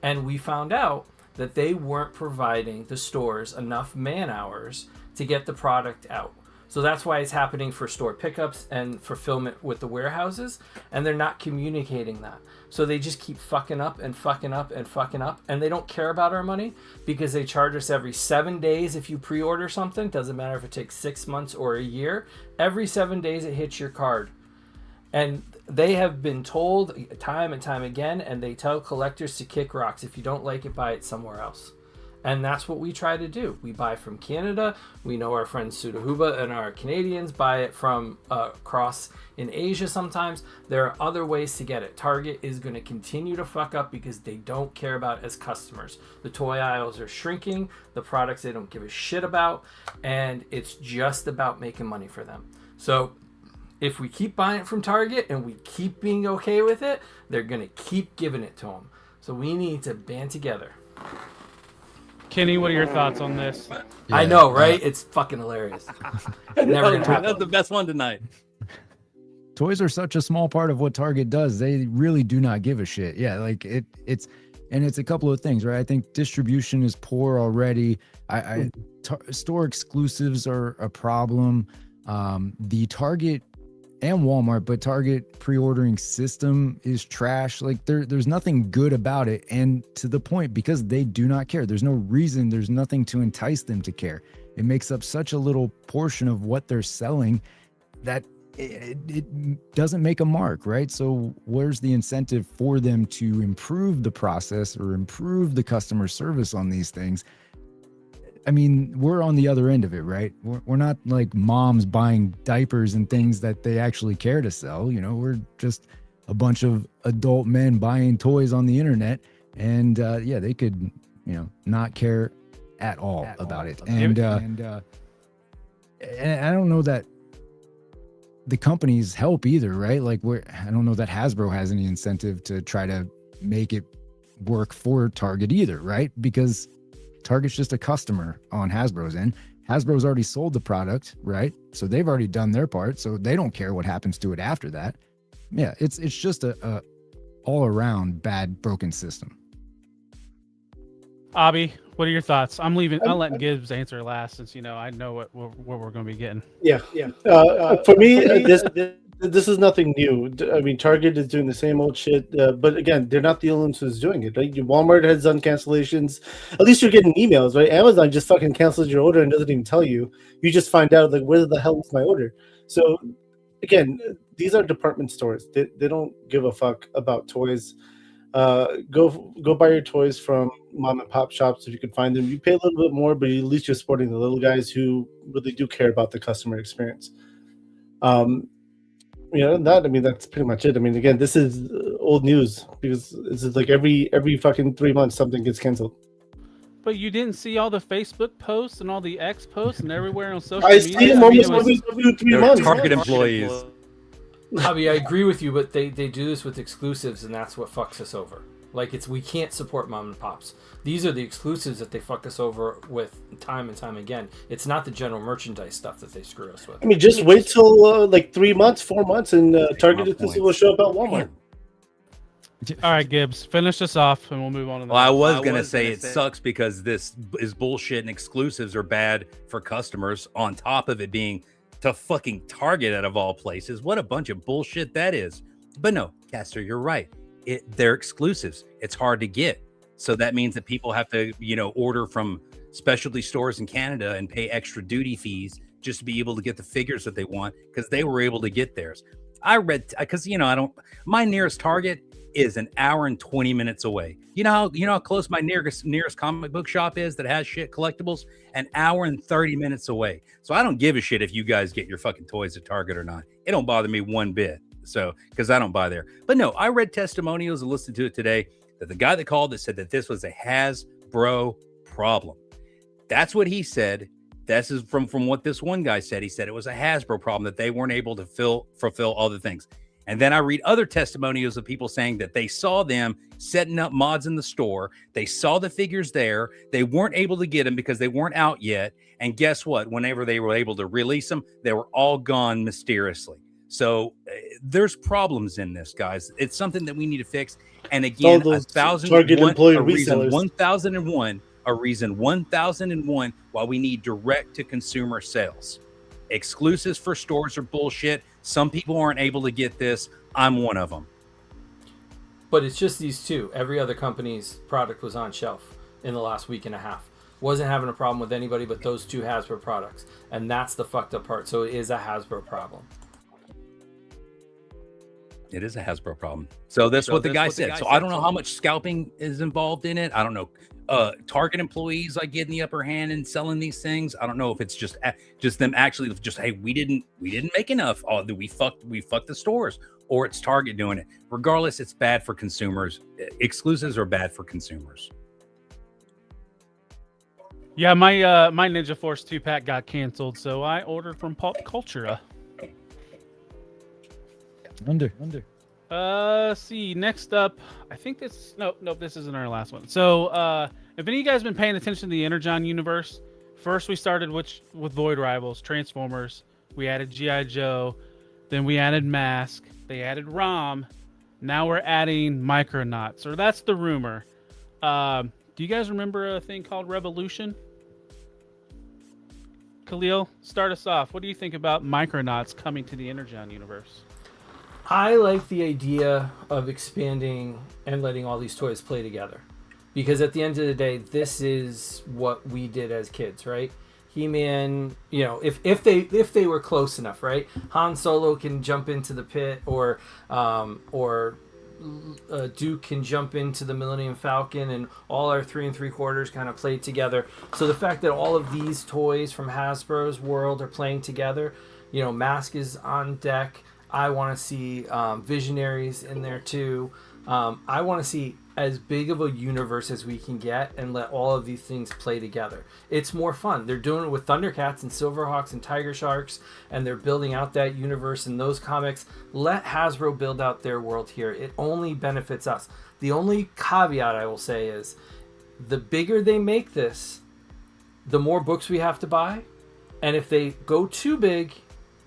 And we found out that they weren't providing the stores enough man hours to get the product out. So that's why it's happening for store pickups and fulfillment with the warehouses. And they're not communicating that. So they just keep fucking up and fucking up and fucking up. And they don't care about our money because they charge us every 7 days if you pre-order something. Doesn't matter if it takes 6 months or a year. Every 7 days it hits your card. And they have been told time and time again, and they tell collectors to kick rocks. If you don't like it, buy it somewhere else. And that's what we try to do. We buy from Canada. We know our friends Sudahuba and our Canadians buy it from across in Asia sometimes. There are other ways to get it. Target is going to continue to fuck up because they don't care about as customers. The toy aisles are shrinking. The products they don't give a shit about. And it's just about making money for them. So if we keep buying it from Target and we keep being okay with it, they're going to keep giving it to them. So we need to band together. Kenny, what are your thoughts on this? Yeah, I know, right? It's fucking hilarious. Never gonna happen. That's the best one tonight. Toys are such a small part of what Target does. They really do not give a shit. Yeah, like it's a couple of things, right? I think distribution is poor already. Store exclusives are a problem. The Target and Walmart, but Target pre-ordering system is trash. Like there's nothing good about it. And to the point, because they do not care, there's no reason, there's nothing to entice them to care. It makes up such a little portion of what they're selling that it doesn't make a mark, right? So where's the incentive for them to improve the process or improve the customer service on these things? I mean, we're on the other end of it, right? We're not like moms buying diapers and things that they actually care to sell. You know, we're just a bunch of adult men buying toys on the internet. And yeah, they could, you know, not care at all about it. And I don't know that the companies help either, right? Like I don't know that Hasbro has any incentive to try to make it work for Target either, right? Because Target's just a customer on Hasbro's end. Hasbro's already sold the product, right? So they've already done their part. So they don't care what happens to it after that. Yeah, it's just a all around bad, broken system. Abby, what are your thoughts? I'm letting Gibbs answer last since I know what we're going to be getting. Yeah. For me, this is nothing new. I mean, Target is doing the same old shit, but again, they're not the only ones who's doing it. Right? Walmart has done cancellations. At least you're getting emails, right? Amazon just fucking cancels your order and doesn't even tell you. You just find out like, where the hell is my order? So again, these are department stores. They don't give a fuck about toys. Go buy your toys from mom and pop shops if you can find them. You pay a little bit more, but at least you're supporting the little guys who really do care about the customer experience. That's pretty much it. I mean, again, this is old news because this is like every fucking 3 months something gets canceled. But you didn't see all the Facebook posts and all the X posts and everywhere on social media? I see them almost every 3 months. Target employees. Javi, I agree with you, but they do this with exclusives, and that's what fucks us over. Like, we can't support mom and pops. These are the exclusives that they fuck us over with time and time again. It's not the general merchandise stuff that they screw us with. I mean, just wait till 3 months, 4 months, and Target exclusive will show up at Walmart. All right, Gibbs, finish this off, and we'll move on to the Well, I next. was gonna say it sucks because this is bullshit and exclusives are bad for customers. On top of it being to fucking Target out of all places, what a bunch of bullshit that is. But no, Kastor, you're right. They're exclusives. It's hard to get, so that means that people have to, order from specialty stores in Canada and pay extra duty fees just to be able to get the figures that they want because they were able to get theirs. I read because my nearest Target is an hour and 20 minutes away. You know how close my nearest comic book shop is that has shit collectibles? An hour and 30 minutes away. So I don't give a shit if you guys get your fucking toys at Target or not. It don't bother me one bit. So because I don't buy there. But no, I read testimonials and listened to it today that the guy that called it said that this was a Hasbro problem. That's what he said. This is from what this one guy said. He said it was a Hasbro problem that they weren't able to fulfill all the things. And then I read other testimonials of people saying that they saw them setting up mods in the store. They saw the figures there. They weren't able to get them because they weren't out yet. And guess what? Whenever they were able to release them, they were all gone mysteriously. So there's problems in this, guys. It's something that we need to fix. And again, 1001 why we need direct to consumer sales. Exclusives for stores are bullshit. Some people aren't able to get this. I'm one of them. But it's just these two. Every other company's product was on shelf in the last week and a half. Wasn't having a problem with anybody but those two Hasbro products. And that's the fucked up part. So it is a Hasbro problem. It is a Hasbro problem. So that's what the guy said. So I don't know how much scalping is involved in it. I don't know. Target employees like getting the upper hand and selling these things. I don't know if it's just them actually just, hey, we didn't make enough. Oh, we fucked the stores, or it's Target doing it. Regardless, it's bad for consumers. Exclusives are bad for consumers. Yeah, my Ninja Force 2-pack got canceled, so I ordered from Pop Cultura. Under. See, next up, I think this isn't our last one. So, if any of you guys been paying attention to the Energon universe, first we started with Void Rivals, Transformers, we added G.I. Joe, then we added Mask, they added ROM, now we're adding Micronauts, or that's the rumor. Do you guys remember a thing called Revolution? Khalil, start us off. What do you think about Micronauts coming to the Energon universe? I like the idea of expanding and letting all these toys play together. Because at the end of the day, this is what we did as kids, right? He-Man, if they were close enough, right? Han Solo can jump into the pit, or Duke can jump into the Millennium Falcon, and all our 3 3/4 kind of played together. So the fact that all of these toys from Hasbro's world are playing together, Mask is on deck. I want to see Visionaries in there too. I want to see as big of a universe as we can get and let all of these things play together. It's more fun. They're doing it with Thundercats and Silverhawks and Tiger Sharks, and they're building out that universe in those comics. Let Hasbro build out their world here. It only benefits us. The only caveat I will say is the bigger they make this, the more books we have to buy. And if they go too big,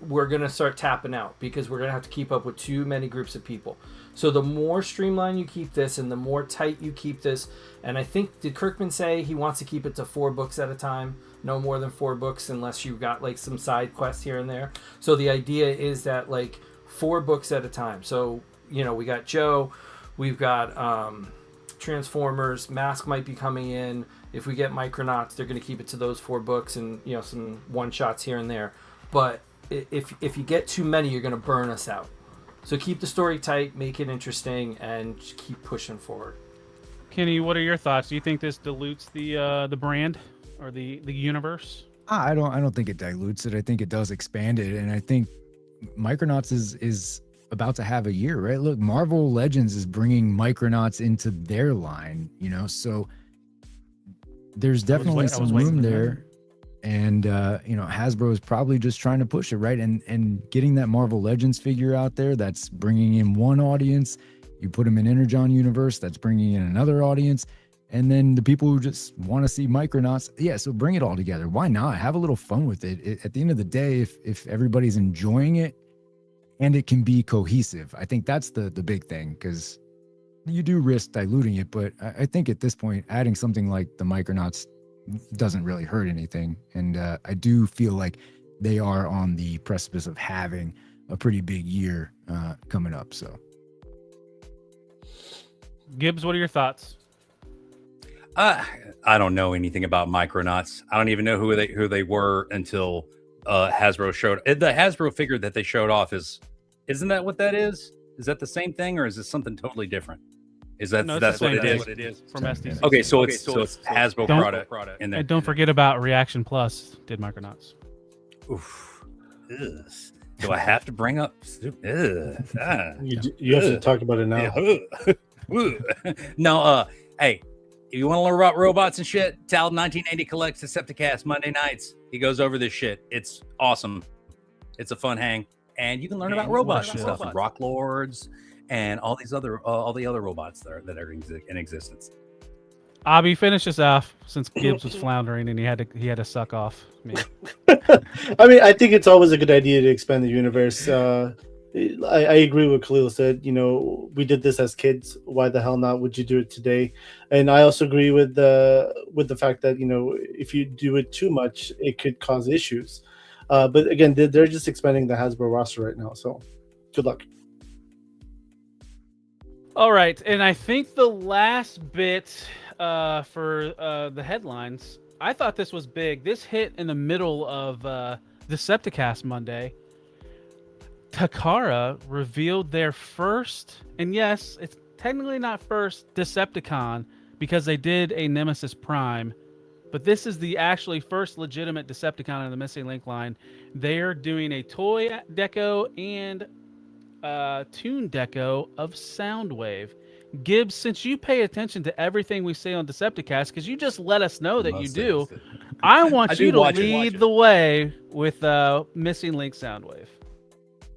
we're going to start tapping out because we're going to have to keep up with too many groups of people. So the more streamlined you keep this and the more tight you keep this, and I think, did Kirkman say he wants to keep it to 4 books at a time? No more than 4 books unless you've got like some side quests here and there. So the idea is that like 4 books at a time. So, we got Joe, we've got Transformers, Mask might be coming in. If we get Micronauts, they're going to keep it to those 4 books and, some one-shots here and there. But if you get too many, you're going to burn us out. So keep the story tight, make it interesting, and just keep pushing forward. Kenny, what are your thoughts? Do you think this dilutes the brand or the universe? I don't think it dilutes it. I think it does expand it, and I think Micronauts is about to have a year, right? Look, Marvel Legends is bringing Micronauts into their line, so there's definitely some room there. And, Hasbro is probably just trying to push it, right? And getting that Marvel Legends figure out there, that's bringing in one audience. You put them in Energon universe, that's bringing in another audience. And then the people who just want to see Micronauts, yeah, so bring it all together. Why not? Have a little fun with it. At the end of the day, if everybody's enjoying it and it can be cohesive, I think that's the big thing. Because you do risk diluting it, but I think at this point, adding something like the Micronauts doesn't really hurt anything. And I do feel like they are on the precipice of having a pretty big year coming up. So, Gibbs, what are your thoughts? I don't know anything about Micronauts. I don't even know who they were until Hasbro showed. The Hasbro figure that they showed off isn't that what that is? Is that the same thing, or is it something totally different? Is that that's what it is from SDCC? Okay, so it's Hasbro product. And don't forget about Reaction Plus did Micronauts. Oof. Ugh. Do I have to bring up? You have to talk about it now. No, hey, if you want to learn about robots and shit, Tal 1980 collects Decepticast Monday nights. He goes over this shit. It's awesome. It's a fun hang, and you can learn about robots and stuff, and Rock Lords, and all the other robots that are in existence. Abby, finish us off since Gibbs was floundering and he had to suck off me. I mean, I think it's always a good idea to expand the universe. I agree with Khalil said. You know, we did this as kids. Why the hell not? Would you do it today? And I also agree with the fact that, you know, if you do it too much, it could cause issues. But again, they're just expanding the Hasbro roster right now. So good luck. All right, and I think the last bit for the headlines, I thought this was big. This hit in the middle of Decepticast Monday. Takara revealed their first, and yes, it's technically not first Decepticon because they did a Nemesis Prime, but this is the actually first legitimate Decepticon in the Missing Link line. They're doing a toy deco and tune deco of Soundwave. Gibbs, since you pay attention to everything we say on Decepticast, because you just let us know that you do, I want you to lead the way with Missing Link Soundwave.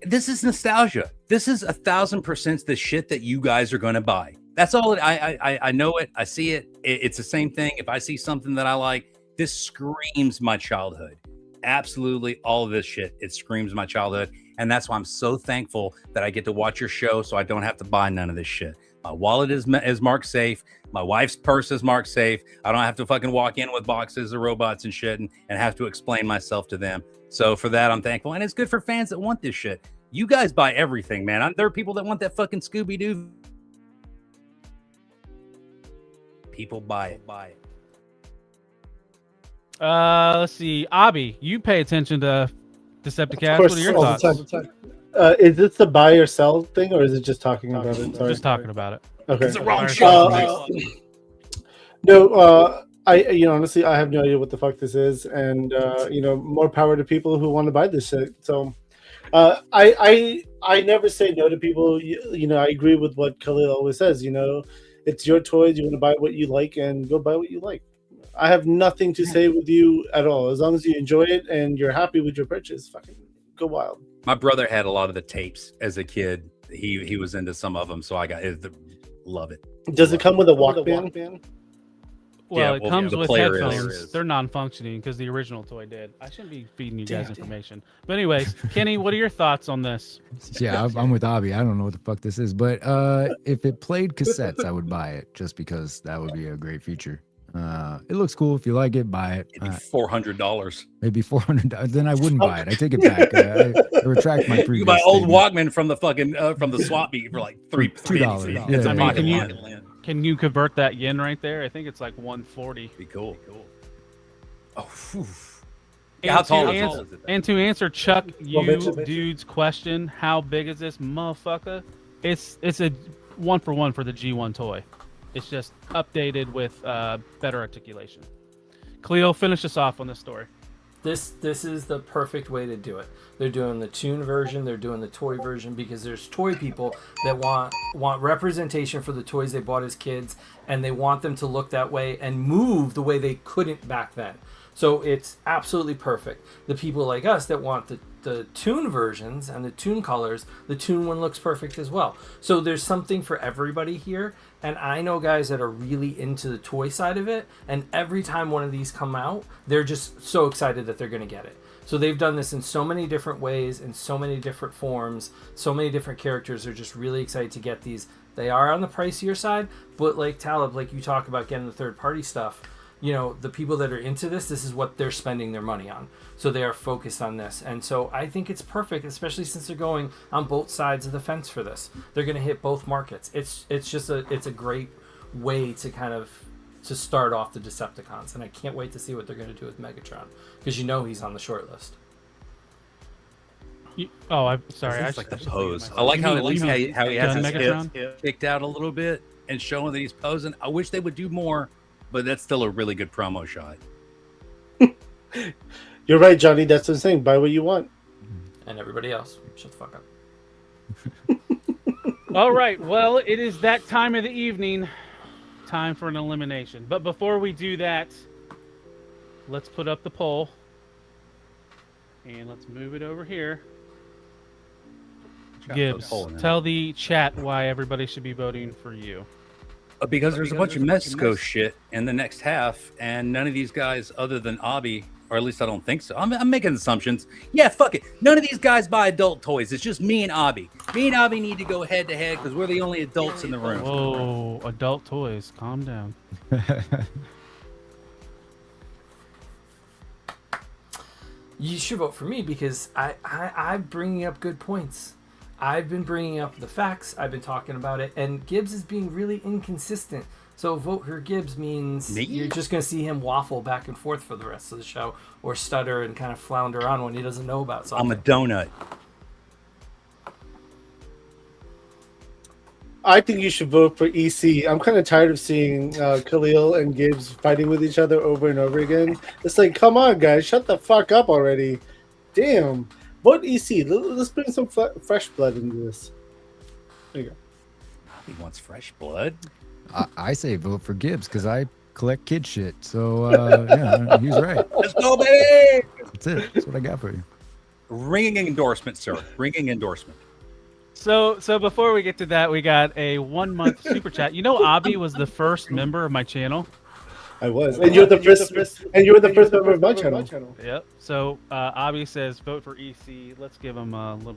This is nostalgia. This is 1,000% the shit that you guys are going to buy. That's all. I know it. I see it. It's the same thing. If I see something that I like, this screams my childhood. Absolutely, all of this shit. It screams my childhood, and that's why I'm so thankful that I get to watch your show, so I don't have to buy none of this shit. My wallet is marked safe. My wife's purse is marked safe. I don't have to fucking walk in with boxes of robots and shit and have to explain myself to them. So for that, I'm thankful. And it's good for fans that want this shit. You guys buy everything, man. There are people that want that fucking Scooby-Doo. People buy it. Let's see. Abby, you pay attention to Decepticast. What are your thoughts? Is this the buy or sell thing, or is it just talking about it? Sorry. Just talking about it. Okay. It's the wrong show. No, honestly, I have no idea what the fuck this is, and more power to people who want to buy this shit. So, I never say no to people. I agree with what Khalil always says. It's your toys. You want to buy what you like, and go buy what you like. I have nothing to say with you at all. As long as you enjoy it and you're happy with your purchase, fucking go wild. My brother had a lot of the tapes as a kid. He was into some of them, so I love it. Does it come with a Walkman? Well, it comes with headphones. They're non-functioning because the original toy did. I shouldn't be feeding you guys information. But anyways, Kenny, what are your thoughts on this? Yeah, I'm with Abby. I don't know what the fuck this is, but if it played cassettes, I would buy it just because that would be a great feature. It looks cool. If you like it, buy it. It'd be $400. Maybe $400. Then I wouldn't buy it. I take it back. I retract my previous. You buy old statement. Walkman from the fucking from the swap meet for like $2. Yeah, It's a yeah, pocket. Can you convert that yen right there? I think it's like 140. Be cool. Oh, whew. And how tall is it? And to answer Chuck, dude's question, how big is this motherfucker? It's a 1-for-1 for the G1 toy. It's just updated with better articulation. Cleo, finish us off on this story. This is the perfect way to do it. They're doing the tune version, they're doing the toy version, because there's toy people that want representation for the toys they bought as kids, and they want them to look that way and move the way they couldn't back then. So it's absolutely perfect. The people like us that want the tune versions and the tune colors, the tune one looks perfect as well. So there's something for everybody here, And I know guys that are really into the toy side of it, and every time one of these come out, they're just so excited that they're going to get it. So they've done this in so many different ways, in so many different forms, so many different characters. They're just really excited to get these. They are on the pricier side, but like Talib, like you talk about getting the third-party stuff, you know, the people that are into this is what they're spending their money on. So they are focused on this. And so I think it's perfect, especially since they're going on both sides of the fence for this. They're going to hit both markets. It's a great way to kind of to start off the Decepticons. And I can't wait to see what they're going to do with Megatron, because you know he's on the short list. I'm sorry. I like the pose. I like how at least how he has his hip kicked out a little bit and showing that he's posing. I wish they would do more, but that's still a really good promo shot. You're right, Johnny. That's what I'm saying. Buy what you want. And everybody else, shut the fuck up. All right. Well, it is that time of the evening. Time for an elimination. But before we do that, let's put up the poll. And let's move it over here. Gibbs, tell the chat why everybody should be voting for you. Because there's a bunch of Mexico shit in the next half, and none of these guys, other than Abby, or at least I don't think so. I'm making assumptions. Yeah, fuck it. None of these guys buy adult toys. It's just me and Abby. Me and Abby need to go head to head because we're the only adults in the room. Whoa, adult toys. Calm down. You should vote for me because I'm bringing up good points. I've been bringing up the facts. I've been talking about it. And Gibbs is being really inconsistent. So vote for Gibbs means you're just going to see him waffle back and forth for the rest of the show, or stutter and kind of flounder on when he doesn't know about something. I'm a donut. I think you should vote for EC. I'm kind of tired of seeing Khalil and Gibbs fighting with each other over and over again. It's like, come on, guys, shut the fuck up already. Damn. Vote EC. Let's bring some fresh blood into this. There you go. He wants fresh blood. I say vote for Gibbs because I collect kid shit. So yeah, he's right. Let's go, baby. That's it. That's what I got for you. Ringing endorsement, sir. Ringing endorsement. So before we get to that, we got a 1 month super chat. You know, Abby was the first member of my channel. I was, and you're the first. And you were the first member of my channel. Yep. So Abby says vote for EC. Let's give him a little.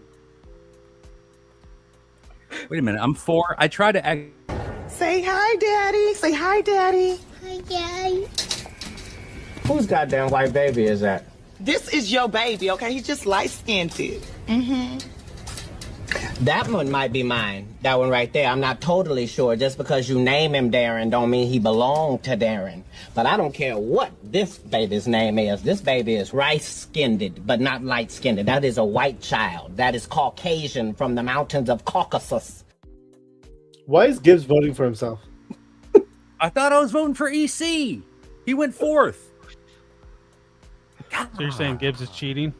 Wait a minute. I'm 4. I try to act. Say hi, Daddy. Say hi, Daddy. Hi, Daddy. Whose goddamn white baby is that? This is your baby, okay? He's just light-skinned. Mm-hmm. That one might be mine. That one right there. I'm not totally sure. Just because you name him Darren don't mean he belonged to Darren. But I don't care what this baby's name is. This baby is rice-skinned, but not light-skinned. That is a white child. That is Caucasian from the mountains of Caucasus. Why is Gibbs voting for himself? I thought I was voting for EC. He went 4th. So you're saying Gibbs is cheating?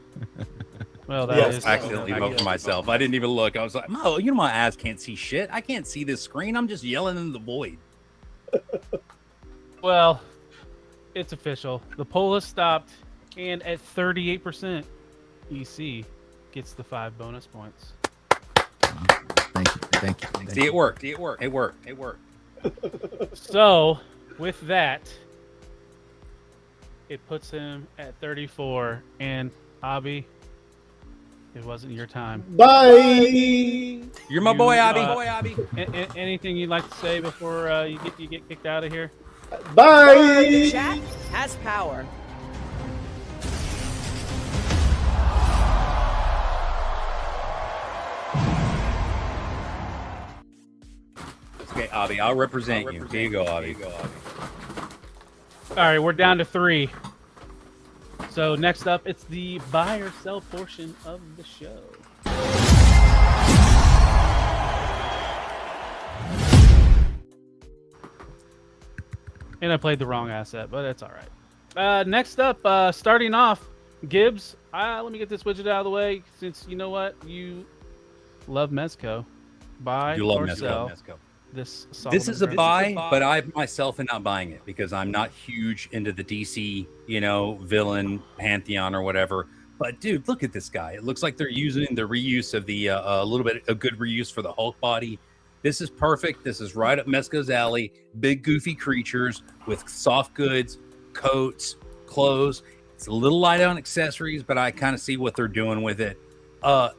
Well, that is. I accidentally vote for myself. I didn't even look. I was like, "No, you know my ass can't see shit. I can't see this screen. I'm just yelling in the void." Well, it's official. The poll has stopped, and at 38%, EC gets the 5 bonus points. Thank you. See, it worked. It worked. So, with that, it puts him at 34, and Abby, it wasn't your time. Bye. You're my boy, Abby. Anything you'd like to say before you get kicked out of here? Bye. The chat has power. Okay, Abby, I'll represent you. Here you go, Abby. All right, we're down to 3. So next up, it's the buy or sell portion of the show. And I played the wrong asset, but it's all right. Next up, starting off, Gibbs. Let me get this widget out of the way, since you know what? You love Mezco. Buy or sell this is a buy, but I myself am not buying it because I'm not huge into the DC, villain pantheon or whatever. But dude, look at this guy. It looks like they're using the reuse of the a little bit of good reuse for the Hulk body. This is perfect. This is right up Mesco's alley. Big goofy creatures with soft goods, coats, clothes. It's a little light on accessories, but I kind of see what they're doing with it.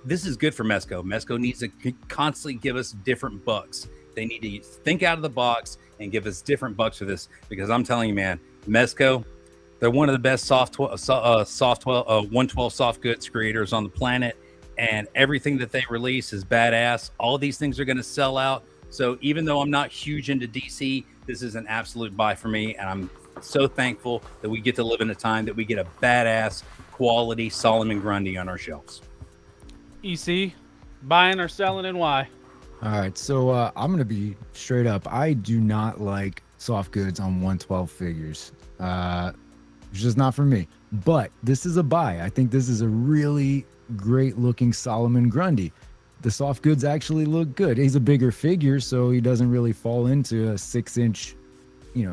This is good for Mesco. Mesco needs to constantly give us different bucks. They need to think out of the box and give us different bucks for this, because I'm telling you, man, Mesco, they're one of the best 112 soft goods creators on the planet, and everything that they release is badass. All these things are going to sell out. So even though I'm not huge into DC, this is an absolute buy for me, and I'm so thankful that we get to live in a time that we get a badass quality Solomon Grundy on our shelves. EC, buying or selling, and why? All right, so I'm gonna be straight up. I do not like soft goods on 112 figures. It's just not for me. But this is a buy. I think this is a really great looking Solomon Grundy. The soft goods actually look good. He's a bigger figure, so he doesn't really fall into a 6-inch,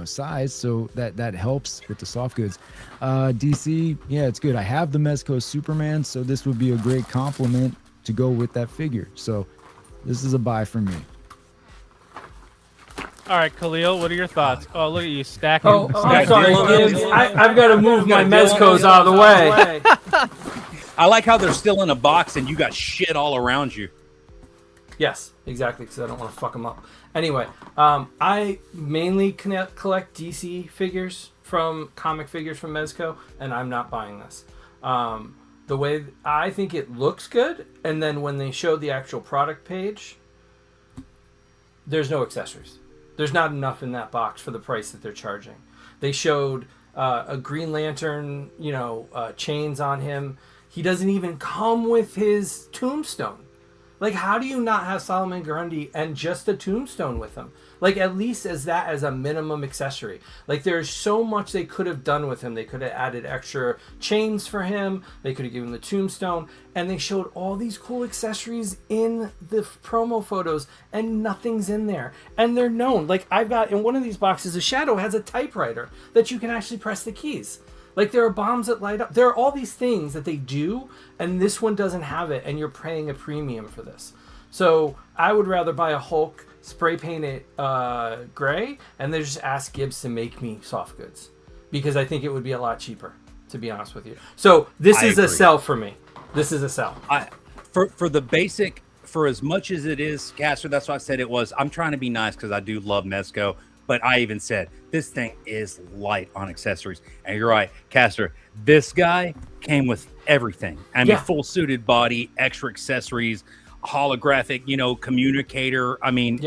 size. So that helps with the soft goods. DC, yeah, it's good. I have the Mezco Superman, so this would be a great compliment to go with that figure. So this is a buy for me. All right, Khalil, what are your thoughts? Oh, look at you stacking. I'm sorry, Gibbs. I've got to move my Mezcos out of the way. I like how they're still in a box and you got shit all around you. Yes, exactly, because I don't want to fuck them up. Anyway, I mainly collect DC figures comic figures from Mezco, and I'm not buying this. The way I think it looks good, and then when they showed the actual product page, there's no accessories. There's not enough in that box for the price that they're charging. They showed a Green Lantern, chains on him. He doesn't even come with his tombstone. Like, how do you not have Solomon Grundy and just a tombstone with him? Like, at least as a minimum accessory. Like, there's so much they could have done with him. They could have added extra chains for him. They could have given him the tombstone. And they showed all these cool accessories in the promo photos, and nothing's in there. And they're known. Like, I've got, in one of these boxes, a Shadow has a typewriter that you can actually press the keys. Like, there are bombs that light up. There are all these things that they do, and this one doesn't have it, and you're paying a premium for this. So I would rather buy a Hulk, spray paint it gray, and then just ask Gibbs to make me soft goods, because I think it would be a lot cheaper, to be honest with you. So this is a sell for me. This is a sell. For the basic, for as much as it is, Kastor, that's why I said it was. I'm trying to be nice because I do love Mezco. But I even said, this thing is light on accessories. And you're right, Kastor, this guy came with everything. I mean, full suited body, extra accessories, holographic, communicator. I mean,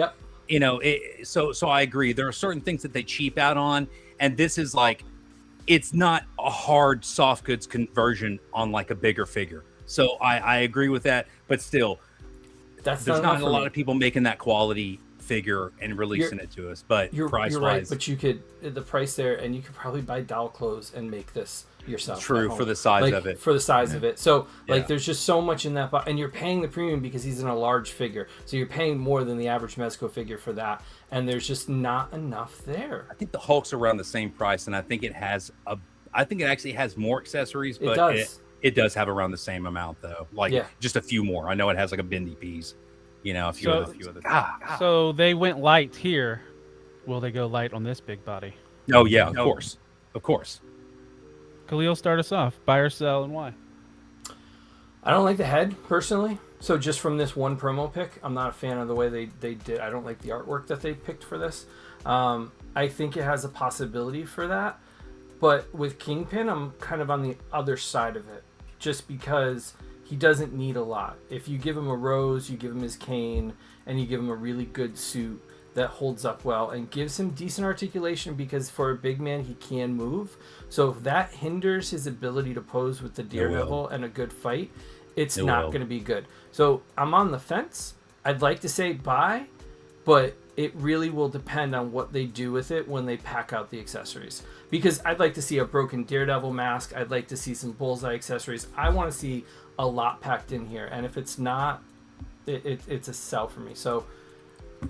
so I agree. There are certain things that they cheap out on. And this is like, it's not a hard soft goods conversion on like a bigger figure. So I agree with that. But still, there's not a lot of people making that quality figure and releasing it to us, but you're right, but you could, the price there, and you could probably buy doll clothes and make this yourself. True, for the size of it. For the size of it. So there's just so much in that box, and you're paying the premium because he's in a large figure. So you're paying more than the average Mezco figure for that, and there's just not enough there. I think the Hulk's around the same price, and I think it actually has more accessories, but it does have around the same amount though. Like just a few more. I know it has like a bendy piece. A few other things. So they went light here. Will they go light on this big body? Oh yeah, of course. Khalil, start us off. Buy or sell, and why? I don't like the head personally. So just from this one promo pick, I'm not a fan of the way they did. I don't like the artwork that they picked for this. I think it has a possibility for that, but with Kingpin, I'm kind of on the other side of it, just because he doesn't need a lot. If you give him a rose, you give him his cane, and you give him a really good suit that holds up well and gives him decent articulation, because for a big man, he can move. So if that hinders his ability to pose with the Daredevil and a good fight, it's not going to be good. So I'm on the fence. I'd like to say buy, but it really will depend on what they do with it when they pack out the accessories. Because I'd like to see a broken Daredevil mask. I'd like to see some Bullseye accessories. I want to see a lot packed in here, and if it's not, it's a sell for me. So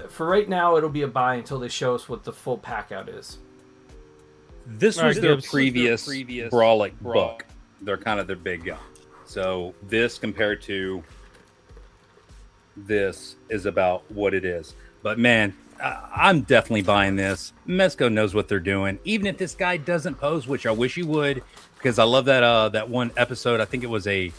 for right now, it'll be a buy until they show us what the full pack out is. This was their previous Brawlic book. They're kind of their big guy. So this compared to this is about what it is. But man, I'm definitely buying this. Mezco knows what they're doing. Even if this guy doesn't pose, which I wish he would, because I love that one episode. I think it was it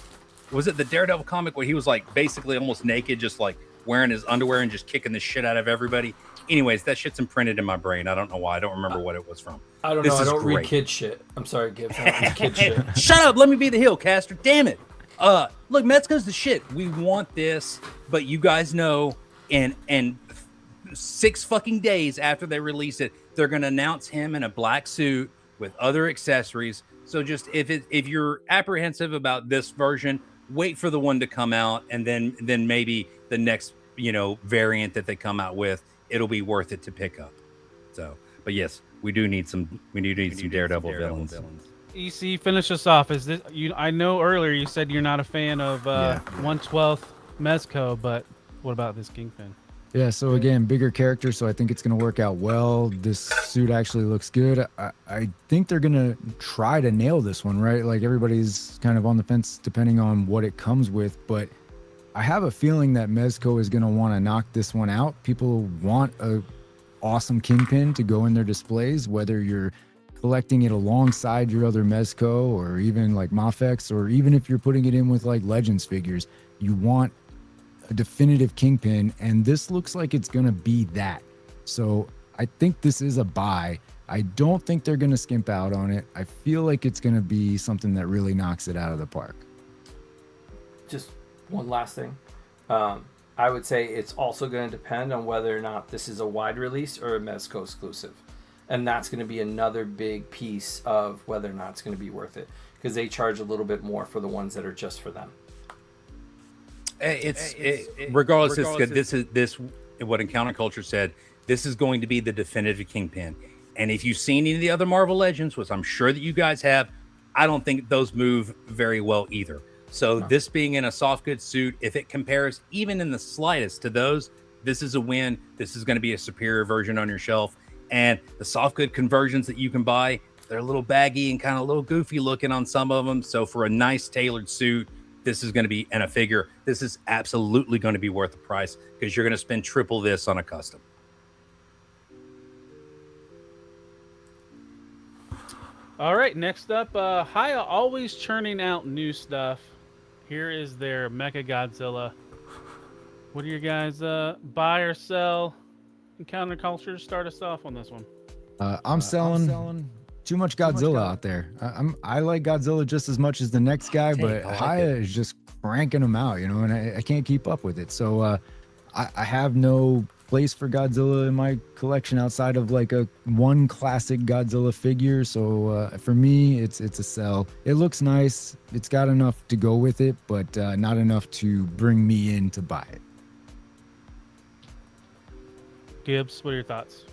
the Daredevil comic where he was like basically almost naked, just like wearing his underwear and just kicking the shit out of everybody. Anyways, that shit's imprinted in my brain. I don't know why. I don't remember what it was from. I don't know. I don't read kid shit. I'm sorry, Gibbs. I don't read kid shit. Shut up. Let me be the heel, Kastor. Damn it. Look, Mezco's the shit. We want this, but you guys know, and 6 fucking days after they release it, they're gonna announce him in a black suit with other accessories. So just if you're apprehensive about this version, wait for the one to come out, and then maybe the next variant that they come out with, it'll be worth it to pick up. So, but yes, we do need some Daredevil villains. EC, finish us off. Is this you? I know earlier you said you're not a fan of 1/12 Mezco, but what about this Kingpin? Yeah, so again, bigger character, so I think it's going to work out well. This suit actually looks good. I think they're going to try to nail this one, right? Like everybody's kind of on the fence depending on what it comes with, but I have a feeling that Mezco is going to want to knock this one out. People want a awesome Kingpin to go in their displays, whether you're collecting it alongside your other Mezco or even like Mafex, or even if you're putting it in with like Legends figures, you want a definitive Kingpin, and this looks like it's going to be that. So I think this is a buy. I don't think they're going to skimp out on it. I feel like it's going to be something that really knocks it out of the park. Just one last thing. I would say it's also going to depend on whether or not this is a wide release or a Mezco exclusive. And that's going to be another big piece of whether or not it's going to be worth it, because they charge a little bit more for the ones that are just for them. Regardless, it's good. This what Encounter Culture said. This is going to be the definitive Kingpin. And if you've seen any of the other Marvel Legends, which I'm sure that you guys have, I don't think those move very well either. So this being in a soft goods suit, if it compares even in the slightest to those, this is a win. This is going to be a superior version on your shelf. And the soft good conversions that you can buy, they're a little baggy and kind of a little goofy looking on some of them. So for a nice tailored suit, this is going to be, and a figure, this is absolutely going to be worth the price, because you're going to spend triple this on a custom. All right, next up, Haya always churning out new stuff. Here is their Mecha Godzilla. What do you guys buy or sell? Encounter Culture, start us off on this one. I'm selling too much Godzilla out there. I like Godzilla just as much as the next guy, but Haya is just cranking them out, and I can't keep up with it. So I have no place for Godzilla in my collection outside of like one classic Godzilla figure. So for me, it's a sell. It looks nice. It's got enough to go with it, but not enough to bring me in to buy it. Gibbs, what are your thoughts?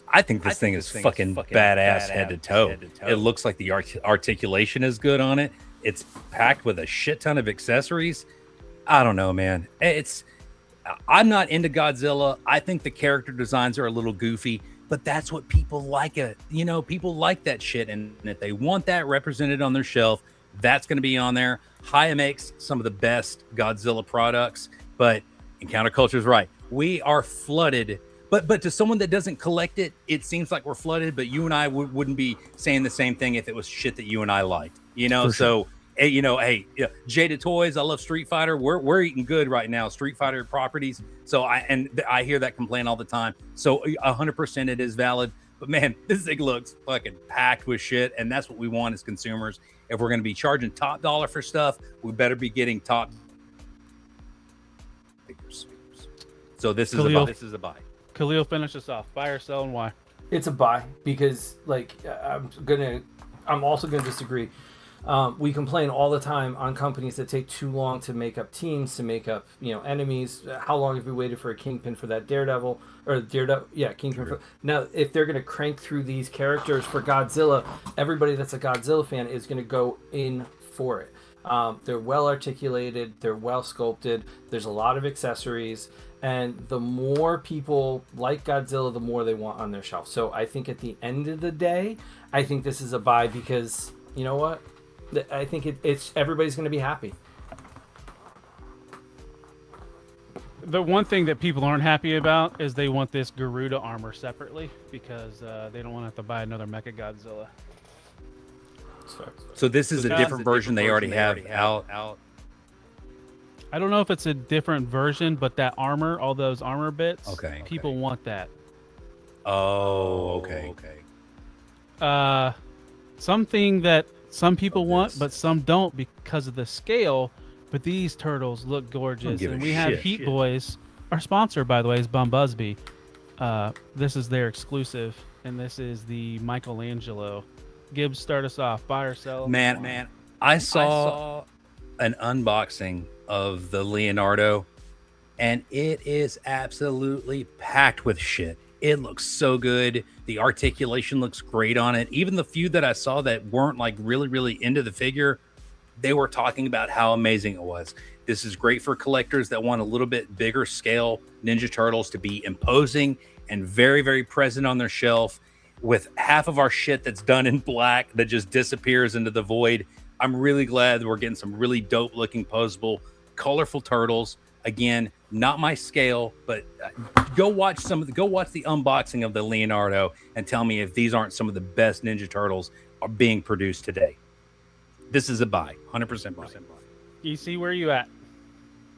I think this thing is fucking badass head to toe. It looks like the articulation is good on it. It's packed with a shit ton of accessories. I don't know, man. I'm not into Godzilla. I think the character designs are a little goofy, but that's what people like. People like that shit, and if they want that represented on their shelf, that's going to be on there. Haya makes some of the best Godzilla products, but Encounter Culture is right. We are flooded. But to someone that doesn't collect it, it seems like we're flooded. But you and I wouldn't be saying the same thing if it was shit that you and I liked. So, sure. Hey, Jaded Toys. I love Street Fighter. We're eating good right now. Street Fighter properties. So I hear that complaint all the time. So 100% it is valid. But man, this thing looks fucking packed with shit, and that's what we want as consumers. If we're going to be charging top dollar for stuff, we better be getting top figures. So this is a buy. Khalil, finish us off. Buy or sell, and why? It's a buy, because I'm also gonna disagree. We complain all the time on companies that take too long to make up teams, to make up enemies. How long have we waited for a Kingpin for that Daredevil? Kingpin. Now, if they're gonna crank through these characters for Godzilla, everybody that's a Godzilla fan is gonna go in for it. They're well articulated, they're well sculpted. There's a lot of accessories. And the more people like Godzilla, the more they want on their shelf. So I think at the end of the day, I think this is a buy, because you know what? I think it's everybody's going to be happy. The one thing that people aren't happy about is they want this Garuda armor separately because they don't want to have to buy another Mecha Godzilla. So this is a different version they already have out. I don't know if it's a different version, but that armor, all those armor bits, people want that. Oh, okay. Something that some people want, but some don't because of the scale. But these turtles look gorgeous, and we have Heat Boys. Our sponsor, by the way, is Bum Busby. This is their exclusive, and this is the Michelangelo. Gibbs, start us off. Buy or sell? Man, I saw an unboxing of the Leonardo, and it is absolutely packed with shit. It looks so good. The articulation looks great on it. Even the few that I saw that weren't like really into the figure, they were talking about how amazing it was. This is great for collectors that want a little bit bigger scale Ninja Turtles to be imposing and very present on their shelf. With half of our shit that's done in black that just disappears into the void, I'm really glad we're getting some really dope looking posable, colorful turtles. Again, not my scale, but go watch the unboxing of the Leonardo and tell me if these aren't some of the best Ninja Turtles are being produced today. This is a buy, 100% buy. You see where you at?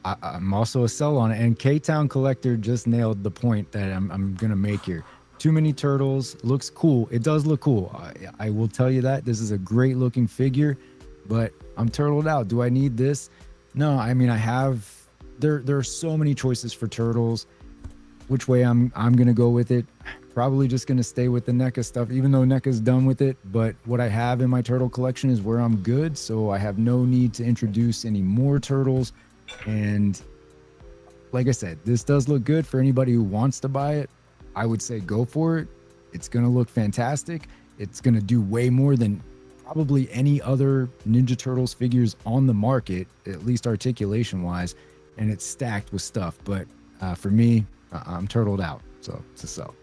I'm also a sell on it. And K-Town Collector just nailed the point that I'm going to make here. Too many turtles. Looks cool. It does look cool. I will tell you that. This is a great looking figure, but I'm turtled out. Do I need this? No, I mean, I have... There are so many choices for turtles. Which way I'm going to go with it? Probably just going to stay with the NECA stuff, even though NECA's done with it. But what I have in my turtle collection is where I'm good. So I have no need to introduce any more turtles. And like I said, this does look good for anybody who wants to buy it. I would say go for it. It's going to look fantastic. It's going to do way more than probably any other Ninja Turtles figures on the market, at least articulation wise. And it's stacked with stuff. But for me, I'm turtled out. So it's a sell.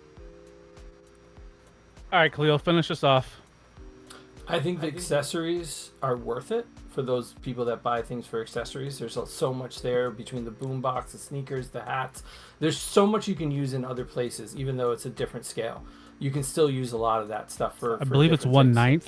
All right, Khalil, finish us off. I think the accessories are worth it for those people that buy things for accessories. There's so much there between the boombox, the sneakers, the hats. There's so much you can use in other places, even though it's a different scale. You can still use a lot of that stuff for. I believe it's 1/9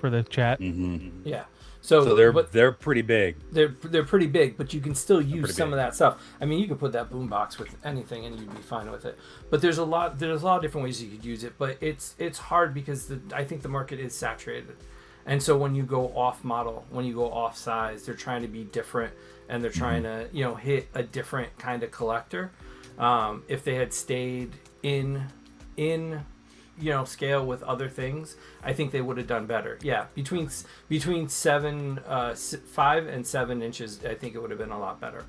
for the chat. Mm-hmm. Yeah. So they're pretty big. They're pretty big, but you can still use some of that stuff. I mean, you could put that boombox with anything, and you'd be fine with it. But there's a lot of different ways you could use it. But it's hard because I think the market is saturated, and so when you go off model, when you go off size, they're trying to be different, and they're trying to hit a different kind of collector. If they had stayed in scale with other things, I think they would have done better. Yeah, between 5 and 7 inches, I think it would have been a lot better.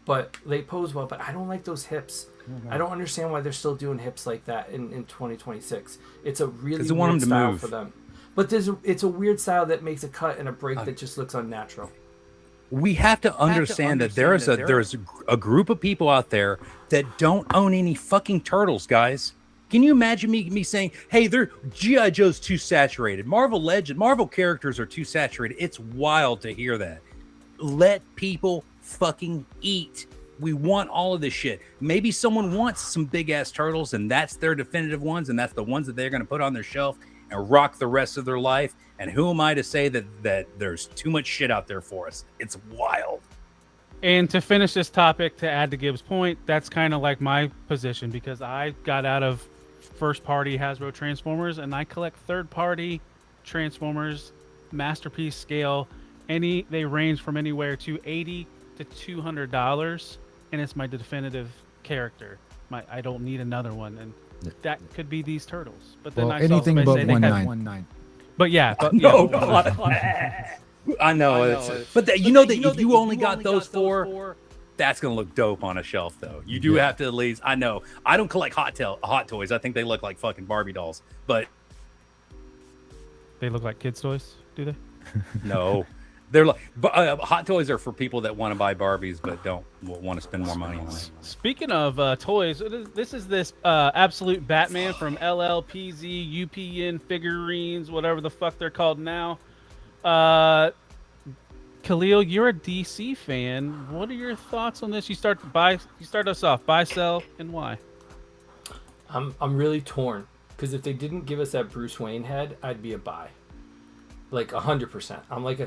But they pose well, but I don't like those hips. I don't understand why they're still doing hips like that in 2026. It's a really weird style for them. But it's a weird style that makes a cut and a break that just looks unnatural. We have to understand that there's a group of people out there that don't own any fucking turtles, guys. Can you imagine me saying, hey, G.I. Joe's too saturated. Marvel characters are too saturated. It's wild to hear that. Let people fucking eat. We want all of this shit. Maybe someone wants some big-ass turtles, and that's their definitive ones, and that's the ones that they're going to put on their shelf and rock the rest of their life. And who am I to say that there's too much shit out there for us? It's wild. And to finish this topic, to add to Gibbs' point, that's kind of like my position because I got out of first-party Hasbro Transformers, and I collect third-party Transformers, masterpiece scale. They range from anywhere to $80 to $200, and it's my definitive character. I don't need another one, and that could be these turtles. But then anything above 1/9. But yeah, I know. But if you only got those four, that's gonna look dope on a shelf, though. You do have to at least. I know. I don't collect hot toys. I think they look like fucking Barbie dolls, but they look like kids' toys. Do they? No, they're like hot toys are for people that want to buy Barbies but don't want to spend more money on it. Speaking of toys, this is Absolute Batman from LLPZ, UPN Figurines, whatever the fuck they're called now. Khalil, Khalil, you're a DC fan. What are your thoughts on this? You start us off. Buy, sell, and why? I'm really torn because if they didn't give us that Bruce Wayne head, I'd be a buy, like 100%. I'm like an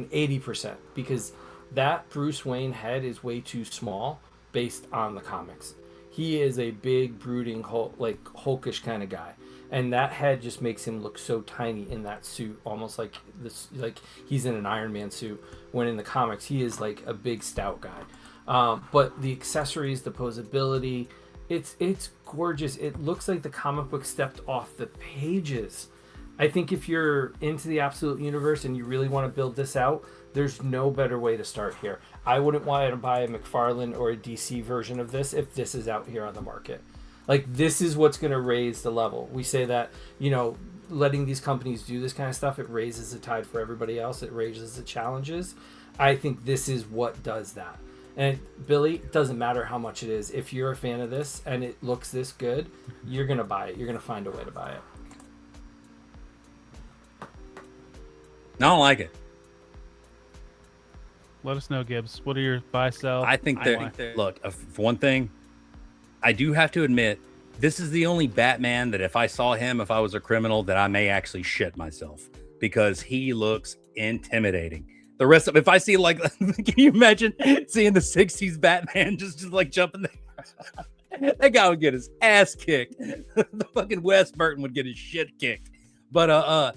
80% because that Bruce Wayne head is way too small based on the comics. He is a big, brooding, hulkish kind of guy, and that head just makes him look so tiny in that suit, almost like this, like he's in an Iron Man suit. When in the comics, he is like a big, stout guy. But the accessories, the posability, it's gorgeous. It looks like the comic book stepped off the pages. I think if you're into the Absolute Universe and you really want to build this out, there's no better way to start here. I wouldn't want to buy a McFarlane or a DC version of this if this is out here on the market. Like, this is what's going to raise the level. We say that, letting these companies do this kind of stuff, it raises the tide for everybody else. It raises the challenges. I think this is what does that. And Billy, it doesn't matter how much it is. If you're a fan of this and it looks this good, you're going to buy it. You're going to find a way to buy it. I don't like it. Let us know, Gibbs. What are your buy, sell? I think look, for one thing, I do have to admit, this is the only Batman that if I saw him, if I was a criminal, that I may actually shit myself because he looks intimidating. The rest of, if I see like, can you imagine seeing the 60s Batman just like jumping there? That guy would get his ass kicked. The fucking Wes Burton would get his shit kicked. But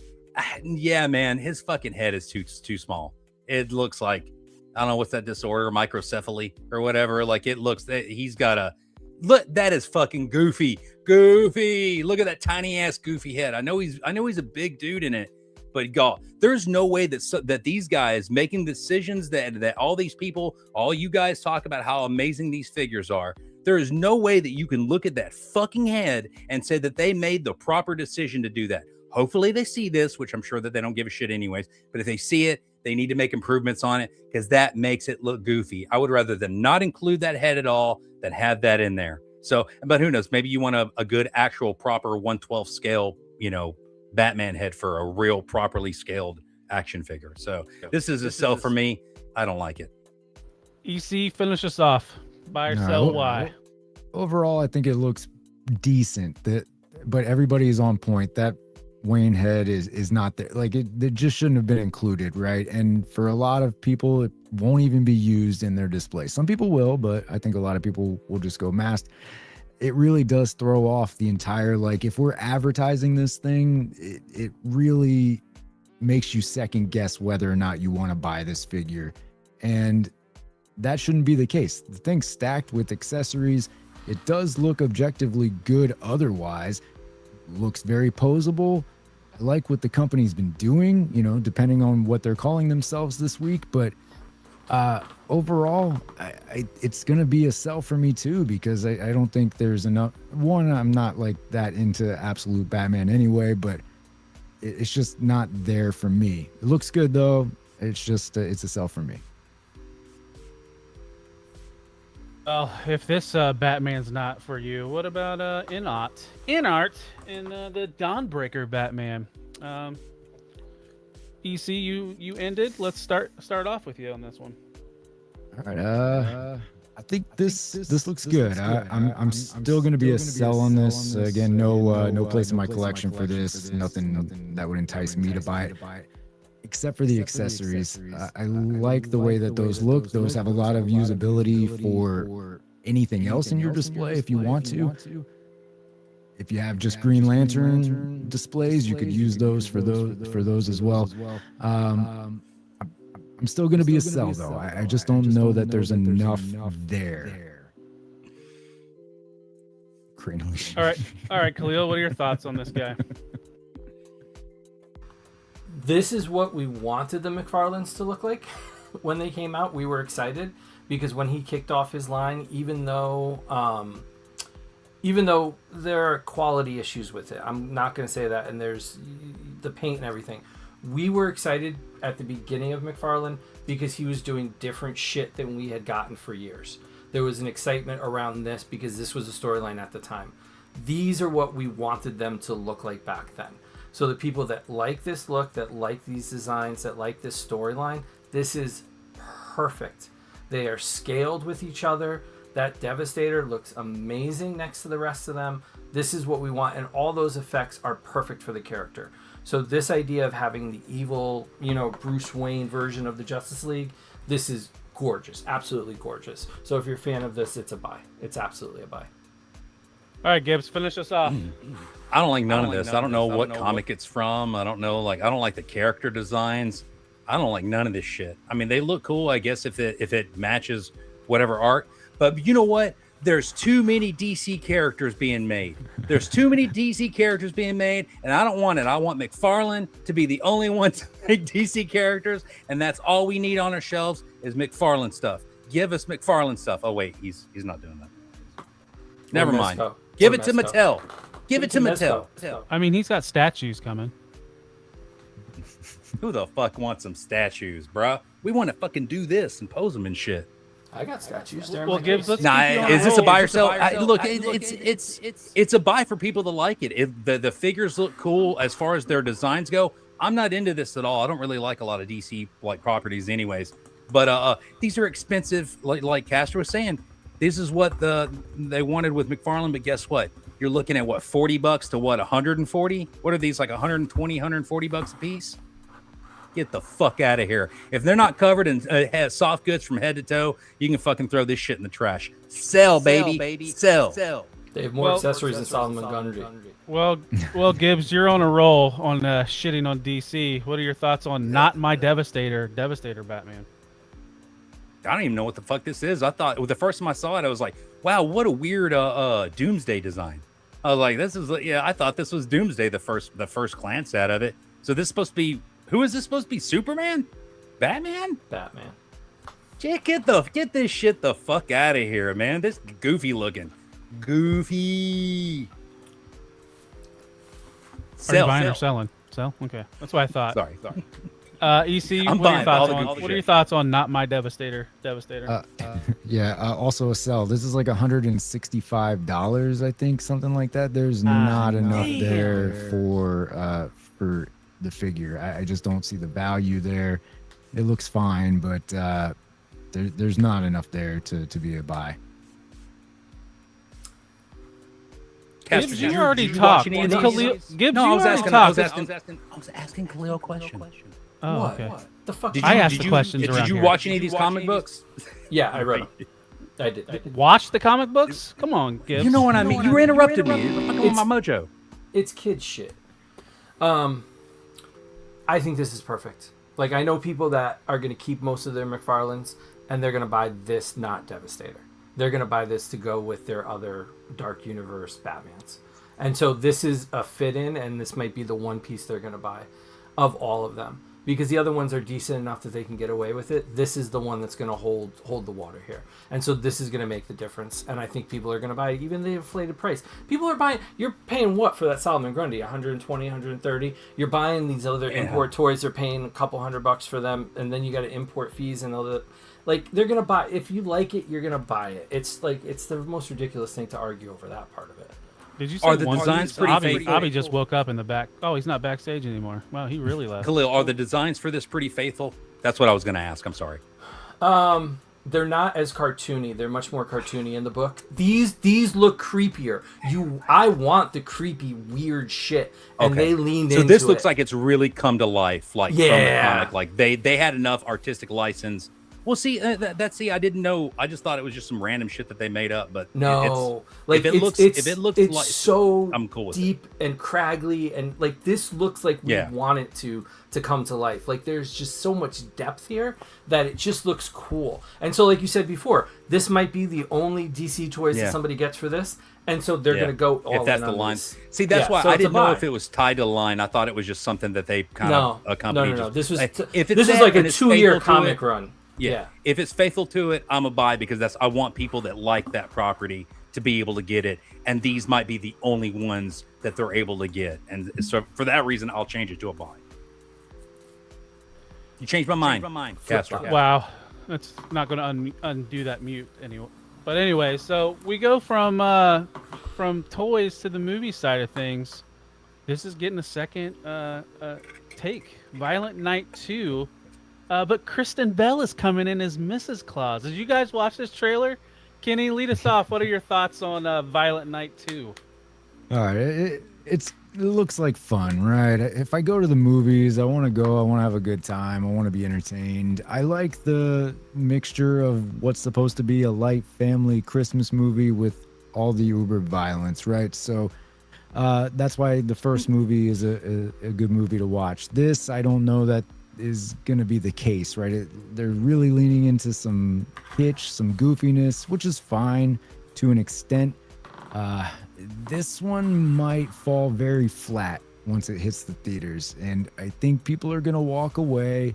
yeah, man, his fucking head is too small. It looks like, I don't know what's that disorder, microcephaly or whatever. Like it looks that he's got a look. That is fucking goofy. Look at that tiny ass goofy head. I know he's a big dude in it, but God, there's no way that these guys making decisions that all these people, all you guys talk about how amazing these figures are. There is no way that you can look at that fucking head and say that they made the proper decision to do that. Hopefully they see this, which I'm sure that they don't give a shit anyways. But if they see it, they need to make improvements on it because that makes it look goofy. I would rather them not include that head at all than have that in there. So, but who knows? Maybe you want a good, actual, proper 1/12 scale, Batman head for a real, properly scaled action figure. So this is a sell for me. I don't like it. EC, finish us off. Buy or sell, why? Overall, I think it looks decent. But everybody's on point. That Wayne head is not there. Like it just shouldn't have been included, right? And for a lot of people, it won't even be used in their display. Some people will, but I think a lot of people will just go masked. It really does throw off the entire, like, if we're advertising this thing, it really makes you second guess whether or not you want to buy this figure. And that shouldn't be the case. The thing's stacked with accessories. It does look objectively good otherwise. Looks very posable. I like what the company's been doing, depending on what they're calling themselves this week. But overall, it's going to be a sell for me too, because I don't think there's enough. One, I'm not like that into Absolute Batman anyway, but it's just not there for me. It looks good though. It's just, it's a sell for me. Well, if this Batman's not for you, what about Inart in the Dawnbreaker Batman? EC, you ended. Let's start off with you on this one. All right. I think this looks good. I'm still going to be a sell on this. Again, no place in my collection for this. Nothing that would entice me to buy it. Except for the accessories. I like the way that those look. Those have a lot of usability for anything else in your display if you want to. If you have just Green Lantern displays, you could use those for those as well. I'm still going to be a sell though. I just don't know that there's enough there. All right, Khalil, what are your thoughts on this guy? This is what we wanted the McFarlanes to look like. When they came out, we were excited because when he kicked off his line, even though there are quality issues with it, I'm not going to say that, and there's the paint and everything, we were excited at the beginning of McFarlane because he was doing different shit than we had gotten for years. There was an excitement around this because this was a storyline at the time. These are what we wanted them to look like back then. So the people that like this look, that like these designs, that like this storyline, This is perfect. They are scaled with each other. That Devastator looks amazing next to the rest of them. This is what we want, and all those effects are perfect for the character. So this idea of having the evil, Bruce Wayne version of the Justice League, this is gorgeous, absolutely gorgeous. So if you're a fan of this, it's a buy. It's absolutely a buy. All right, Gibbs, finish us off. I don't like none of this. I don't know what comic it's from. I don't know. I don't like the character designs. I don't like none of this shit. I mean, they look cool, I guess, if it matches whatever art. But you know what? There's too many DC characters being made. There's too many DC characters being made, and I don't want it. I want McFarlane to be the only one to make DC characters, and that's all we need on our shelves is McFarlane stuff. Give us McFarlane stuff. Oh wait, he's not doing that. Never mind. Give it to Mattel. Give it to Mattel. I mean, he's got statues coming. Who the fuck wants some statues, bruh? We want to fucking do this and pose them and shit. I got statues. Well, Gibbs, let's is this a buy or sell? Look, it's a buy for people that like it. The figures look cool as far as their designs go. I'm not into this at all. I don't really like a lot of DC like properties, anyways. But these are expensive. Like Kastor was saying, this is what they wanted with McFarlane. But guess what? You're looking at what, $40 to what, 140? What are these, like 120, 140 bucks a piece? Get the fuck out of here. If they're not covered and has soft goods from head to toe, you can fucking throw this shit in the trash. Sell, baby. Sell. They have more accessories than Solomon Gundry. Well, Gibbs, you're on a roll on shitting on DC. What are your thoughts on Not My Devastator Batman? I don't even know what the fuck this is. I thought the first time I saw it, I was like, wow, what a weird Doomsday design. I was like, I thought this was Doomsday the first glance at of it. So this is supposed to be, who is this supposed to be? Superman? Batman? Get this shit the fuck out of here, man. This goofy looking. Goofy. Are you buying or selling? Sell? Okay. That's what I thought. Sorry. EC, what are your thoughts on Not My Devastator? Also a sell. This is like $165, I think, something like that. There's not enough there for the figure. I just don't see the value there. It looks fine, but there's not enough there to be a buy. Gibbs, you already talked. Gibbs, I was asking Khalil a question. Oh, okay. What the fuck? I asked the questions around Did you watch any of these comic books? Yeah, I read them. I did. Watch the comic books? Come on, Gibbs. You know what I mean? You interrupted me. It's my mojo. It's kid shit. I think this is perfect. Like, I know people that are going to keep most of their McFarlanes, and they're going to buy this, not Devastator. They're going to buy this to go with their other Dark Universe Batmans. And so this is a fit-in, and this might be the one piece they're going to buy of all of them. Because the other ones are decent enough that they can get away with it. This is the one that's going to hold the water here. And so this is going to make the difference. And I think people are going to buy it, even the inflated price. People are buying, you're paying what for that Solomon Grundy? 120, 130. You're buying these other import toys. They're paying a couple $100 for them. And then you got to import fees and all that. Like, they're going to buy, if you like it, you're going to buy it. It's like, it's the most ridiculous thing to argue over that part of it. Did you say are the designs pretty faithful? Abby just woke up in the back. Oh, he's not backstage anymore. Wow, he really left. Khalil, are the designs for this pretty faithful? That's what I was going to ask. I'm sorry. They're not as cartoony. They're much more cartoony in the book. These look creepier. I want the creepy, weird shit, and they leaned into it. So this looks like it's really come to life, like from the comic. Like they had enough artistic license. Well, see, I didn't know. I just thought it was just some random shit that they made up. But no, it's so I'm cool with deep and craggly, and like this looks like we want it to come to life. Like there's just so much depth here that it just looks cool. And so, like you said before, this might be the only DC toys that somebody gets for this, and so they're gonna go all if that's in the on line. this. See, that's why I didn't know if it was tied to the line. I thought it was just something that they kind of accompanied. No. This was this was like a 2-year comic run. Yeah. If it's faithful to it, I'm a buy because I want people that like that property to be able to get it. And these might be the only ones that they're able to get. And so for that reason, I'll change it to a buy. You changed my mind. Kastor. Wow. That's not going to undo that mute anyway. But anyway, so we go from toys to the movie side of things. This is getting a second take. Violent Night 2. But Kristen Bell is coming in as Mrs. Claus. Did you guys watch this trailer? Kenny, lead us off. What are your thoughts on Violent Night 2? All right, it looks like fun, right? If I go to the movies, I want to go. I want to have a good time. I want to be entertained. I like the mixture of what's supposed to be a light family Christmas movie with all the uber violence, right? So that's why the first movie is a good movie to watch. This, I don't know that is going to be the case, right? They're really leaning into some kitsch, some goofiness, which is fine to an extent. This one might fall very flat once it hits the theaters, and I think people are going to walk away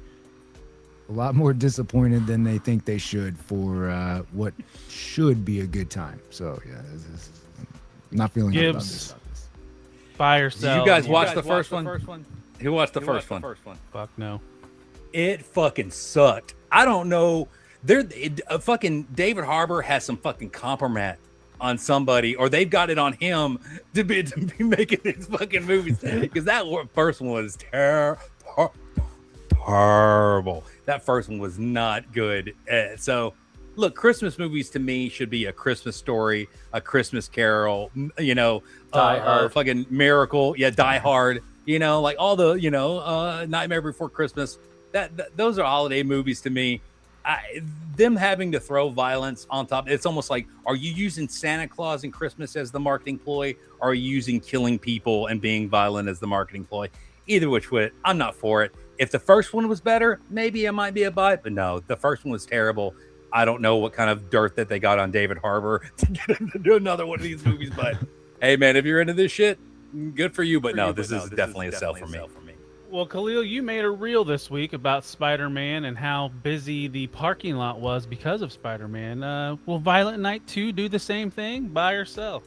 a lot more disappointed than they think they should for what should be a good time. So yeah, I'm not feeling good about this. Buy or sell. Did you guys watch the first one? Who watched the first one? Fuck no. It fucking sucked. I don't know. Fucking David Harbour has some fucking compromise on somebody, or they've got it on him to be making these fucking movies, because that first one was terrible. That first one was not good. So look, Christmas movies to me should be a Christmas Story, a Christmas Carol, Die Hard, fucking Miracle, Die Hard, like all the Nightmare Before Christmas. Those are holiday movies to me. Them having to throw violence on top, it's almost like, are you using Santa Claus and Christmas as the marketing ploy, or are you using killing people and being violent as the marketing ploy? Either which way, I'm not for it. If the first one was better, maybe it might be a buy, but no, the first one was terrible. I don't know what kind of dirt that they got on David Harbour to get him to do another one of these movies, but hey man, if you're into this shit, good for you, but no, this is definitely a sell for me. Well, Khalil, you made a reel this week about Spider-Man and how busy the parking lot was because of Spider-Man. Will Violent Night 2 do the same thing? Buy or sell?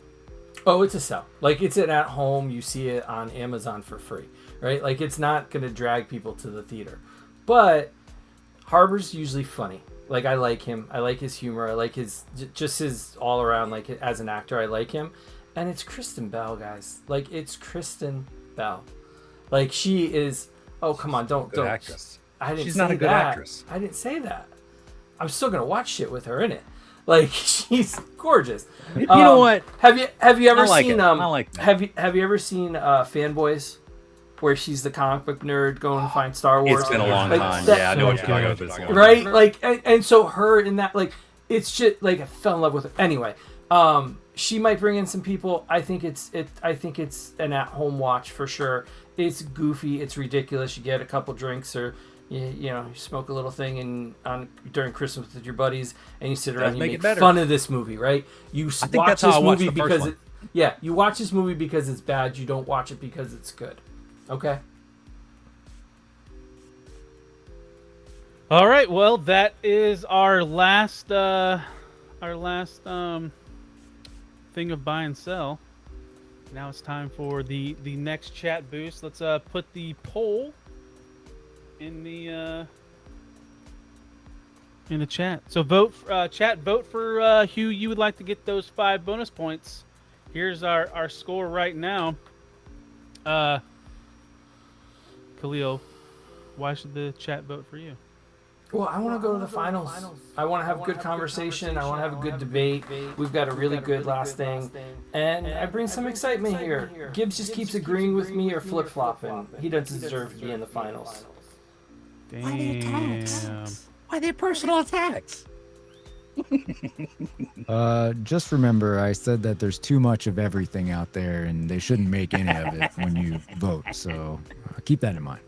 Oh, it's a sell. Like, it's an at home. You see it on Amazon for free, right? Like, it's not going to drag people to the theater. But Harbour's usually funny. Like, I like him. I like his humor. I like his all around, like, as an actor, I like him. And it's Kristen Bell, guys. Like, it's Kristen Bell. Like, she is. Oh, come on, don't. Actress. She's not a good actress. I didn't say that. I'm still gonna watch shit with her in it. Like, she's gorgeous. You know what? Have you ever seen I like that. Have you ever seen Fanboys, where she's the comic book nerd going to find Star Wars? It's been a long time. I know what you're talking about. Right? Like, and so her in that, like, it's just like I fell in love with her. Anyway, she might bring in some people. I think it's an at-home watch for sure. It's goofy. It's ridiculous. You get a couple drinks, or you smoke a little thing during Christmas with your buddies, and you sit around and you make fun of this movie, right? You watch this movie because you watch this movie because it's bad. You don't watch it because it's good. Okay. All right. Well, that is our last thing of buy and sell. Now it's time for the next chat boost. Let's put the poll in the chat. So vote for who you would like to get those 5 bonus points. Here's our score right now. Khalil, why should the chat vote for you? Well, I want to go to the finals. I want to have a good conversation. I want to have a good debate. We've got a really good last thing. And I bring some excitement here. Gibbs just keeps agreeing with me or flip-flopping. He doesn't deserve to be in the finals. Damn. Why the attacks? Why the personal attacks? Just remember, I said that there's too much of everything out there, and they shouldn't make any of it when you vote. So keep that in mind.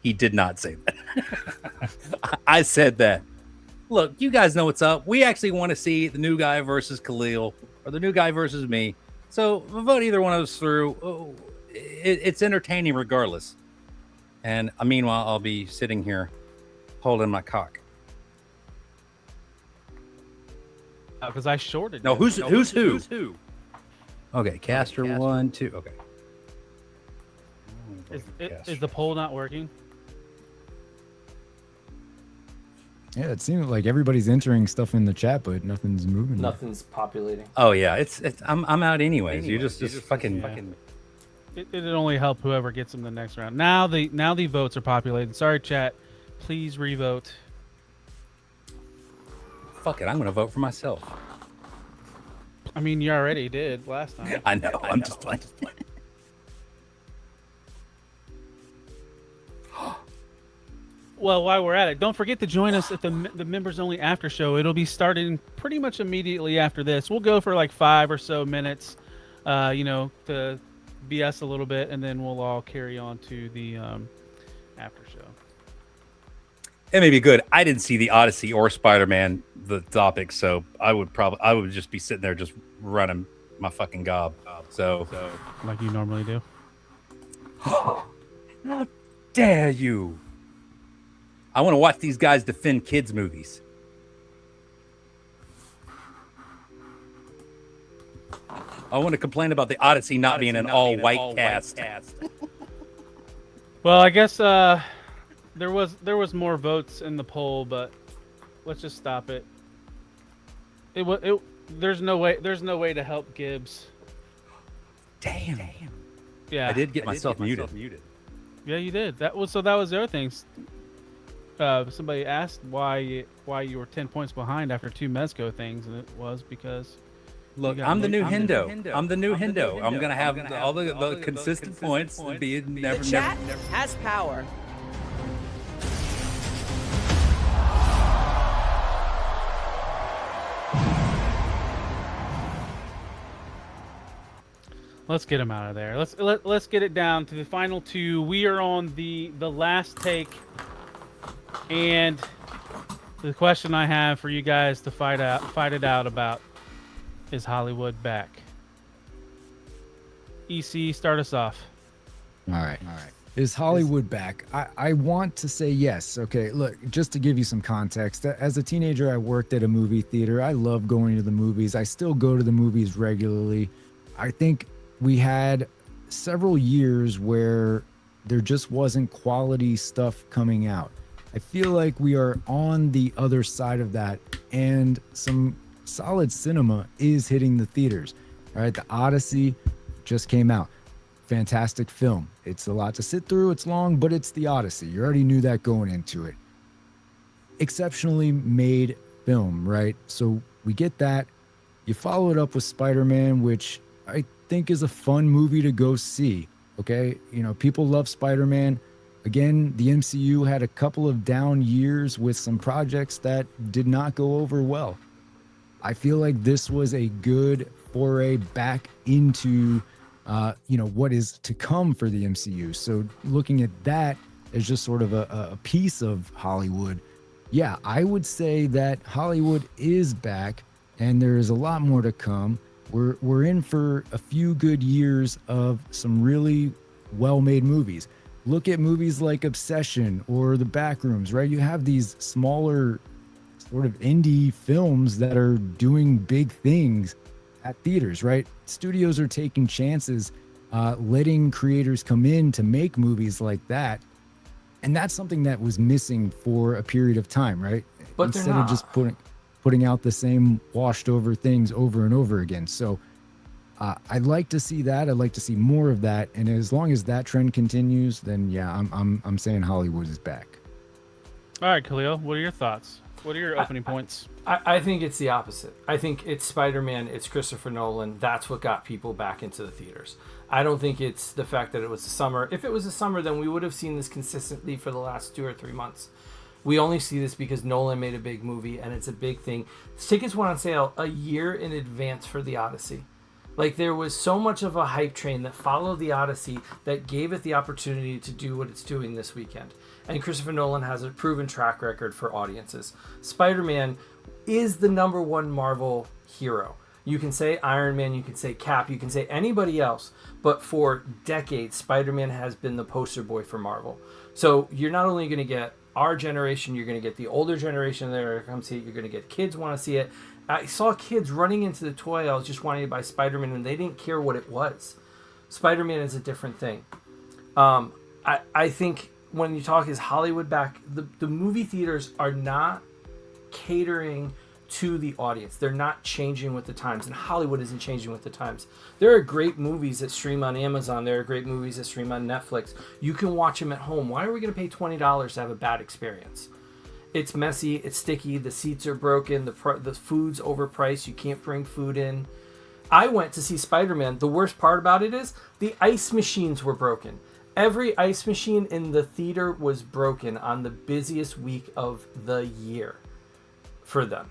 He did not say that. I said that. Look, you guys know what's up. We actually want to see the new guy versus Khalil, or the new guy versus me. So vote either one of us through. It's entertaining regardless. And meanwhile, I'll be sitting here holding my cock. Because I shorted. No, who's who? Okay, Kastor 1, 2. Okay. Is the poll not working? Yeah, it seems like everybody's entering stuff in the chat, but nothing's moving. Nothing's populating. Oh yeah, it's I'm out anyways. You just fucking. It'd only help whoever gets them the next round. Now the votes are populated. Sorry, chat. Please revote. Fuck it, I'm gonna vote for myself. I mean, you already did last time. I know. I'm just playing. Well, while we're at it, don't forget to join us at the members only after show. It'll be starting pretty much immediately after this. We'll go for like 5 or so minutes, to BS a little bit, and then we'll all carry on to the after show. It may be good. I didn't see the Odyssey or Spider-Man, the topic, so I would just be sitting there just running my fucking gob. So like you normally do. How dare you? I want to watch these guys defend kids' movies. I want to complain about the Odyssey not being an all-white cast. Well, I guess there was more votes in the poll, but let's just stop it. There's no way to help Gibbs. Damn. Yeah, I did get myself muted. Yeah, you did. That was the other thing. Somebody asked why you were 10 points behind after 2 Mezco things, and it was because. Look, I'm the new Hendo. I'm the new Hendo. I'm gonna have all the consistent points and be never. The chat has power. Let's get him out of there. Let's get it down to the final 2. We are on the last take, and the question I have for you guys to fight it out about is Hollywood back? EC, start us off. All right. Is Hollywood back? I want to say yes. Okay, look, just to give you some context, as a teenager, I worked at a movie theater. I love going to the movies. I still go to the movies regularly. I think we had several years where there just wasn't quality stuff coming out. I feel like we are on the other side of that, and some solid cinema is hitting the theaters. All right, the Odyssey just came out. Fantastic film. It's a lot to sit through. It's long, but it's the Odyssey. You already knew that going into it. Exceptionally made film, right? So we get that. You follow it up with Spider-Man, which I think is a fun movie to go see. Okay, people love Spider-Man. Again, the MCU had a couple of down years with some projects that did not go over well. I feel like this was a good foray back into, what is to come for the MCU. So looking at that as just sort of a piece of Hollywood, yeah, I would say that Hollywood is back, and there is a lot more to come. We're in for a few good years of some really well-made movies. Look at movies like Obsession or The Backrooms, right? You have these smaller sort of indie films that are doing big things at theaters, right? Studios are taking chances, letting creators come in to make movies like that. And that's something that was missing for a period of time, right? But instead of just putting out the same washed over things over and over again. So I'd like to see that. I'd like to see more of that. And as long as that trend continues, then yeah, I'm saying Hollywood is back. All right, Khalil, what are your thoughts? What are your opening points? I think it's the opposite. I think it's Spider-Man, it's Christopher Nolan. That's what got people back into the theaters. I don't think it's the fact that it was the summer. If it was the summer, then we would have seen this consistently for the last 2 or 3 months. We only see this because Nolan made a big movie, and it's a big thing. Tickets went on sale a year in advance for the Odyssey. Like, there was so much of a hype train that followed the Odyssey that gave it the opportunity to do what it's doing this weekend. And Christopher Nolan has a proven track record for audiences. Spider-Man is the #1 Marvel hero. You can say Iron Man, you can say Cap, you can say anybody else, but for decades, Spider-Man has been the poster boy for Marvel. So you're not only going to get our generation, you're going to get the older generation that are come see it, you're going to get kids want to see it. I saw kids running into the toy aisles just wanting to buy Spider-Man, and they didn't care what it was. Spider-Man is a different thing. I think when you talk is Hollywood back, the movie theaters are not catering to the audience. They're not changing with the times, and Hollywood isn't changing with the times. There are great movies that stream on Amazon. There are great movies that stream on Netflix. You can watch them at home. Why are we going to pay $20 to have a bad experience? It's messy, it's sticky, the seats are broken, the food's overpriced, you can't bring food in. I went to see Spider-Man. The worst part about it is the ice machines were broken. Every ice machine in the theater was broken on the busiest week of the year for them.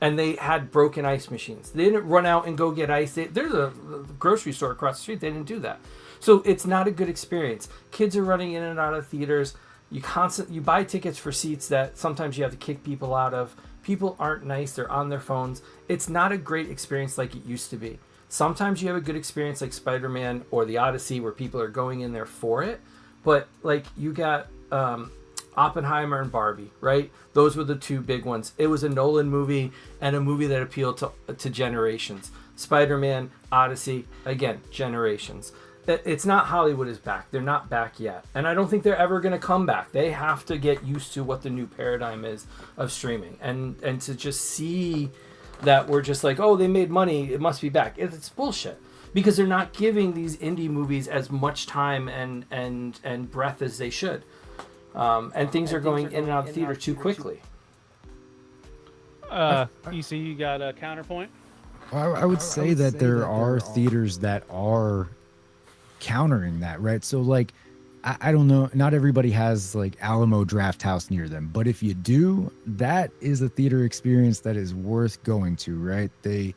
And they had broken ice machines. They didn't run out and go get ice. There's a grocery store across the street. They didn't do that. So it's not a good experience. Kids are running in and out of theaters. You buy tickets for seats that sometimes you have to kick people out of. People aren't nice. They're on their phones. It's not a great experience like it used to be. Sometimes you have a good experience like Spider-Man or The Odyssey where people are going in there for it. But like you got Oppenheimer and Barbie, right? Those were the two big ones. It was a Nolan movie and a movie that appealed to generations. Spider-Man, Odyssey, again, generations. It's not Hollywood is back. They're not back yet. And I don't think they're ever going to come back. They have to get used to what the new paradigm is of streaming. And to just see that we're just like, oh, they made money, it must be back. It's bullshit. Because they're not giving these indie movies as much time and breath as they should. And things are going in and out of the theater too quickly. EC, you got a counterpoint? I would say that there are theaters that are countering that, right? So like I don't know, not everybody has like Alamo Draft House near them, but if you do, that is a theater experience that is worth going to, right? They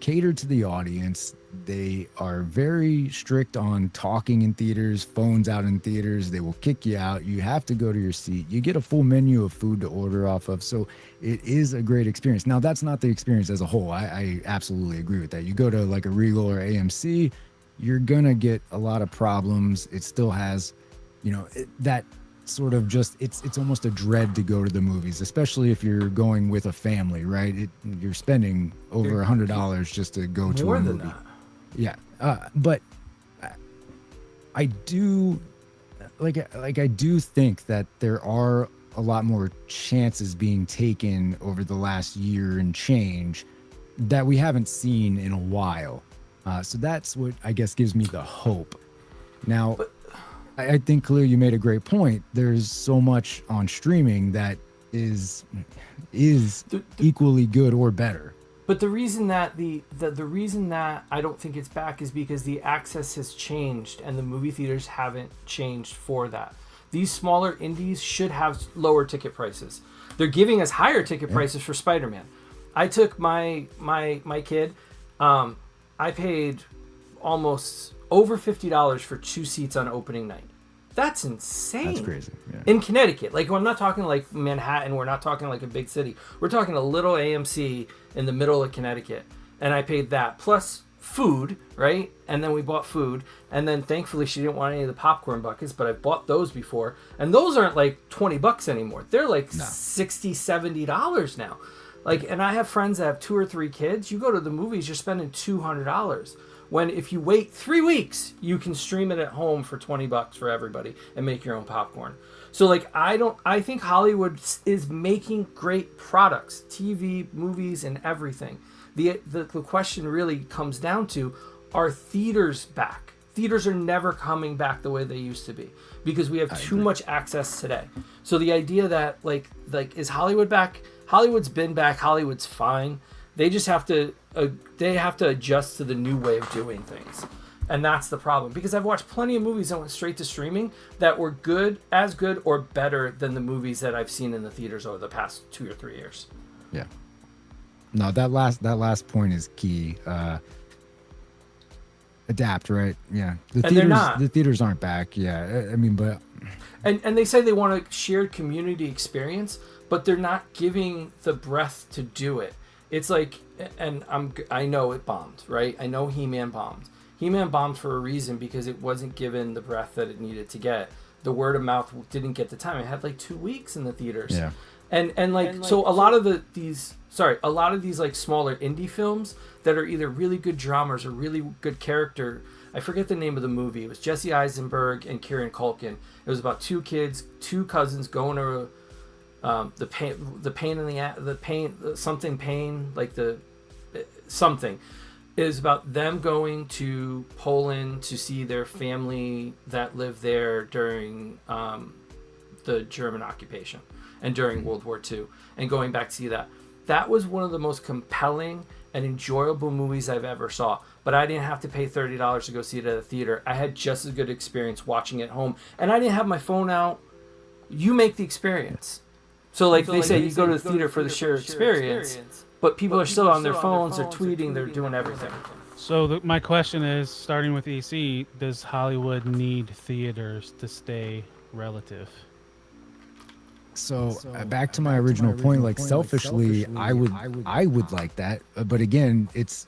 cater to the audience. They are very strict on talking in theaters, phones out in theaters. They will kick you out. You have to go to your seat. You get a full menu of food to order off of. So it is a great experience. Now, that's not the experience as a whole. I absolutely agree with that. You go to like a Regal or AMC, you're going to get a lot of problems. It still has, that sort of just, it's almost a dread to go to the movies, especially if you're going with a family, right? You're spending over $100 just to go to a movie. Yeah. But I do I do think that there are a lot more chances being taken over the last year and change that we haven't seen in a while. So that's what I guess gives me the hope. Now, I think, Khalil, you made a great point. There's so much on streaming that is equally good or better. But the reason that the reason that I don't think it's back is because the access has changed and the movie theaters haven't changed for that. These smaller indies should have lower ticket prices. They're giving us higher ticket prices for Spider-Man. I took my kid. I paid almost over $50 for 2 seats on opening night. That's insane. That's crazy. Yeah. In Connecticut. Like, I'm not talking like Manhattan. We're not talking like a big city. We're talking a little AMC in the middle of Connecticut. And I paid that plus food, right? And then we bought food. And then thankfully she didn't want any of the popcorn buckets, but I bought those before. And those aren't like $20 anymore. They're like $60, $70 now. Like, and I have friends that have 2 or 3 kids. You go to the movies, you're spending $200. When if you wait 3 weeks, you can stream it at home for $20 for everybody and make your own popcorn. So like, I think Hollywood is making great products, TV, movies, and everything. The question really comes down to, are theaters back? Theaters are never coming back the way they used to be because we have too much access today. So the idea that like is Hollywood back? Hollywood's been back. Hollywood's fine. They just have to adjust to the new way of doing things, and that's the problem. Because I've watched plenty of movies that went straight to streaming that were as good or better than the movies that I've seen in the theaters over the past 2 or 3 years. Yeah. No, that last point is key. Adapt, right? Yeah. The theaters aren't back. Yeah. I mean, but and they say they want a shared community experience, but they're not giving the breadth to do it. It's like, and I know it bombed, right? I know He-Man bombed. He-Man bombed for a reason because it wasn't given the breadth that it needed to get. The word of mouth didn't get the time. It had like 2 weeks in the theaters. Yeah. And like so a lot of these like smaller indie films that are either really good dramas or really good character. I forget the name of the movie. It was Jesse Eisenberg and Kieran Culkin. It was about 2 kids, 2 cousins going to the pain in the pain, something pain, like the something, is about them going to Poland to see their family that lived there during the German occupation and during World War II, and going back to see that. That was one of the most compelling and enjoyable movies I've ever saw. But I didn't have to pay $30 to go see it at a theater. I had just as good experience watching it at home, and I didn't have my phone out. You make the experience. So like they say, you go to the theater for the shared experience, but people are still on their phones, they're tweeting, they're doing everything. So my question is, starting with EC, does Hollywood need theaters to stay relative? So back to my original point, like selfishly, I would like that, but again, it's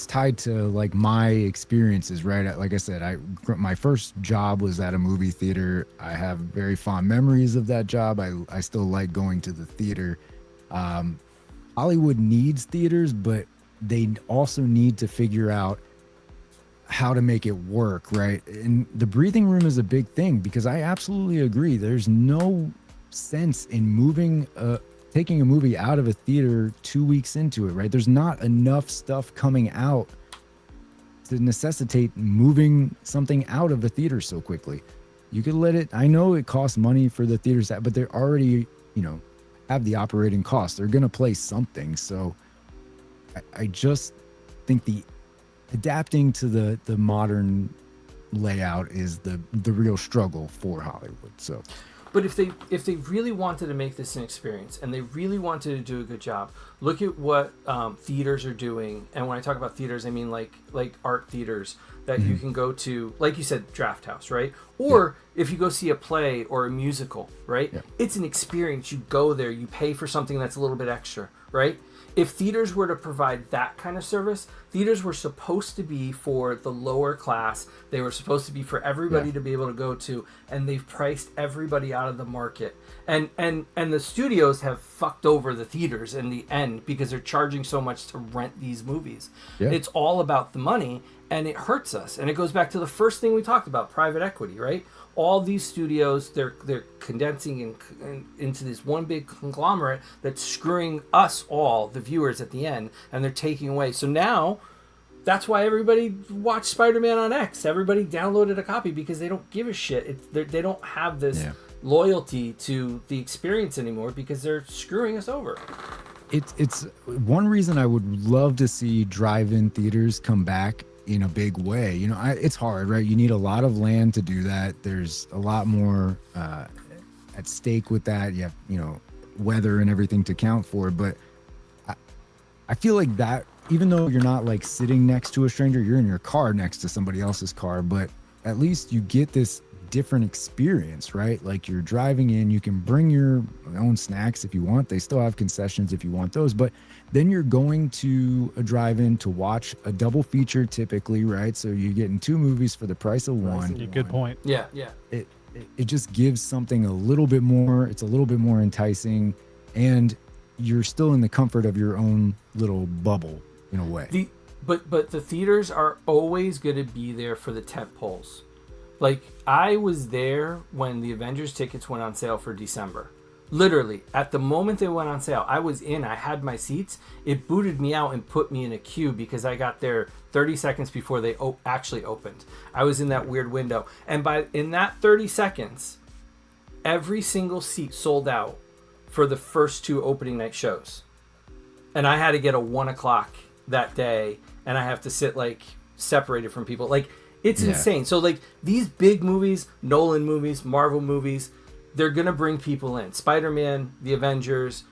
tied to like my experiences, right? Like I said, my first job was at a movie theater. I have very fond memories of that job. I still like going to the theater. Hollywood needs theaters, but they also need to figure out how to make it work, right? And the breathing room is a big thing, because I absolutely agree. There's no sense in taking a movie out of a theater 2 weeks into it, right? There's not enough stuff coming out to necessitate moving something out of a theater so quickly. You could let it, I know it costs money for the theaters, but they're already, have the operating costs. They're going to play something. So I just think the adapting to the modern layout is the real struggle for Hollywood. So, but if they really wanted to make this an experience and they really wanted to do a good job, look at what theaters are doing. And when I talk about theaters, I mean like art theaters that you can go to, like you said, Draft House, right? Or if you go see a play or a musical, right? It's an experience. You go there, you pay for something that's a little bit extra, right? If theaters were to provide that kind of service, theaters were supposed to be for the lower class. They were supposed to be for everybody to be able to go to, and they've priced everybody out of the market. And the studios have fucked over the theaters in the end because they're charging so much to rent these movies. It's all about the money, and it hurts us. And it goes back to the first thing we talked about, private equity, right? All these studios, they're condensing into this one big conglomerate that's screwing us all, the viewers, at the end, and they're taking away. So now, that's why everybody watched Spider-Man on X. Everybody downloaded a copy because they don't give a shit. They don't have this loyalty to the experience anymore because they're screwing us over. It's one reason I would love to see drive-in theaters come back in a big way. It's hard, right? You need a lot of land to do that. There's a lot more at stake with that. You have, weather and everything to count for. But I feel like that, even though you're not like sitting next to a stranger, you're in your car next to somebody else's car, but at least you get this different experience, right? Like you're driving in, you can bring your own snacks if you want. They still have concessions if you want those, but then you're going to a drive-in to watch a double feature typically, right? So you're getting two movies for the price of one. Good point. Yeah. It just gives something a little bit more, it's a little bit more enticing, and you're still in the comfort of your own little bubble in a way. But the theaters are always going to be there for the tent poles. Like, I was there when the Avengers tickets went on sale for December. Literally, at the moment they went on sale, I was in, I had my seats. It booted me out and put me in a queue because I got there 30 seconds before they actually opened. I was in that weird window. And in that 30 seconds, every single seat sold out for the first two opening night shows. And I had to get a 1 o'clock that day, and I have to sit, like, separated from people. Like, it's insane. So, like, these big movies, Nolan movies, Marvel movies, they're going to bring people in. Spider-Man, the Avengers,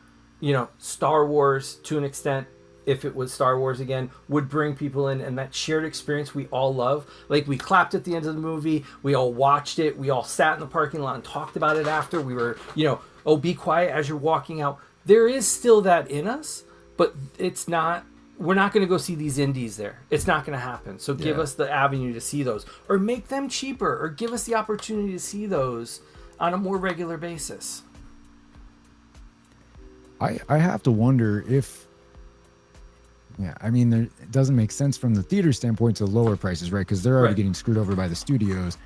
Star Wars, to an extent, if it was Star Wars again, would bring people in. And that shared experience we all love. Like, we clapped at the end of the movie. We all watched it. We all sat in the parking lot and talked about it after. We were, be quiet as you're walking out. There is still that in us, but it's not. We're not going to go see these indies there. It's not going to happen. So give us the avenue to see those, or make them cheaper, or give us the opportunity to see those on a more regular basis. I have to wonder if, it doesn't make sense from the theater standpoint to lower prices, right? Because they're already getting screwed over by the studios.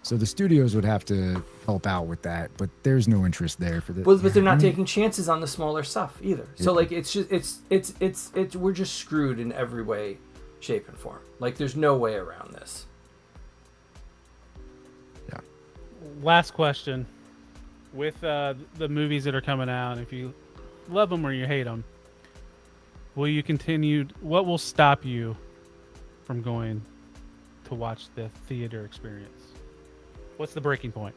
So the studios would have to help out with that, but there's no interest there for this. Well, but they're not taking chances on the smaller stuff either. So like it's just it's we're just screwed in every way, shape, and form. Like there's no way around this. Yeah. Last question. With the movies that are coming out, if you love them or you hate them, will you continue? What will stop you from going to watch the theater experience? What's the breaking point?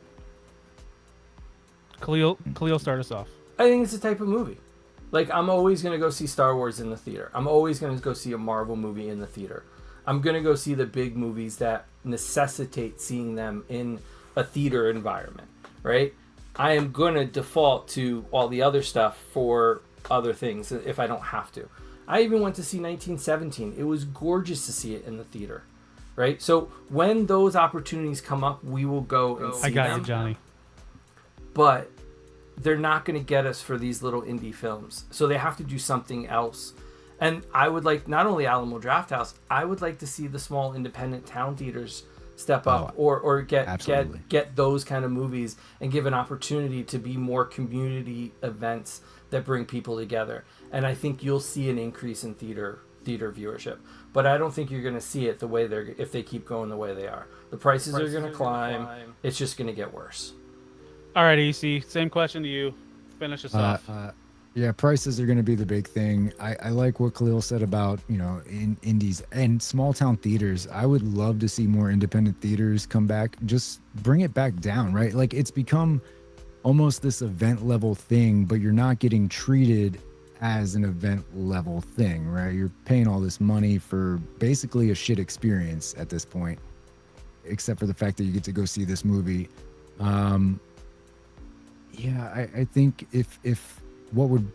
Khalil, start us off. I think it's the type of movie. Like, I'm always going to go see Star Wars in the theater. I'm always going to go see a Marvel movie in the theater. I'm going to go see the big movies that necessitate seeing them in a theater environment, right? I am going to default to all the other stuff for other things if I don't have to. I even went to see 1917. It was gorgeous to see it in the theater, right? So when those opportunities come up, we will go and see them. I got you, Johnny. But they're not going to get us for these little indie films. So they have to do something else. And I would like not only Alamo Drafthouse, I would like to see the small independent town theaters step up or get those kind of movies and give an opportunity to be more community events that bring people together. And I think you'll see an increase in theater viewership. But I don't think you're going to see it the way if they keep going the way they are. The prices are going to climb. It's just going to get worse. All right, EC, same question to you. Finish us off. Yeah, prices are going to be the big thing. I like what Khalil said about, in indies and small town theaters. I would love to see more independent theaters come back. Just bring it back down, right? Like it's become almost this event level thing, but you're not getting treated as an event level thing, right? You're paying all this money for basically a shit experience at this point, except for the fact that you get to go see this movie. Yeah, I think if what would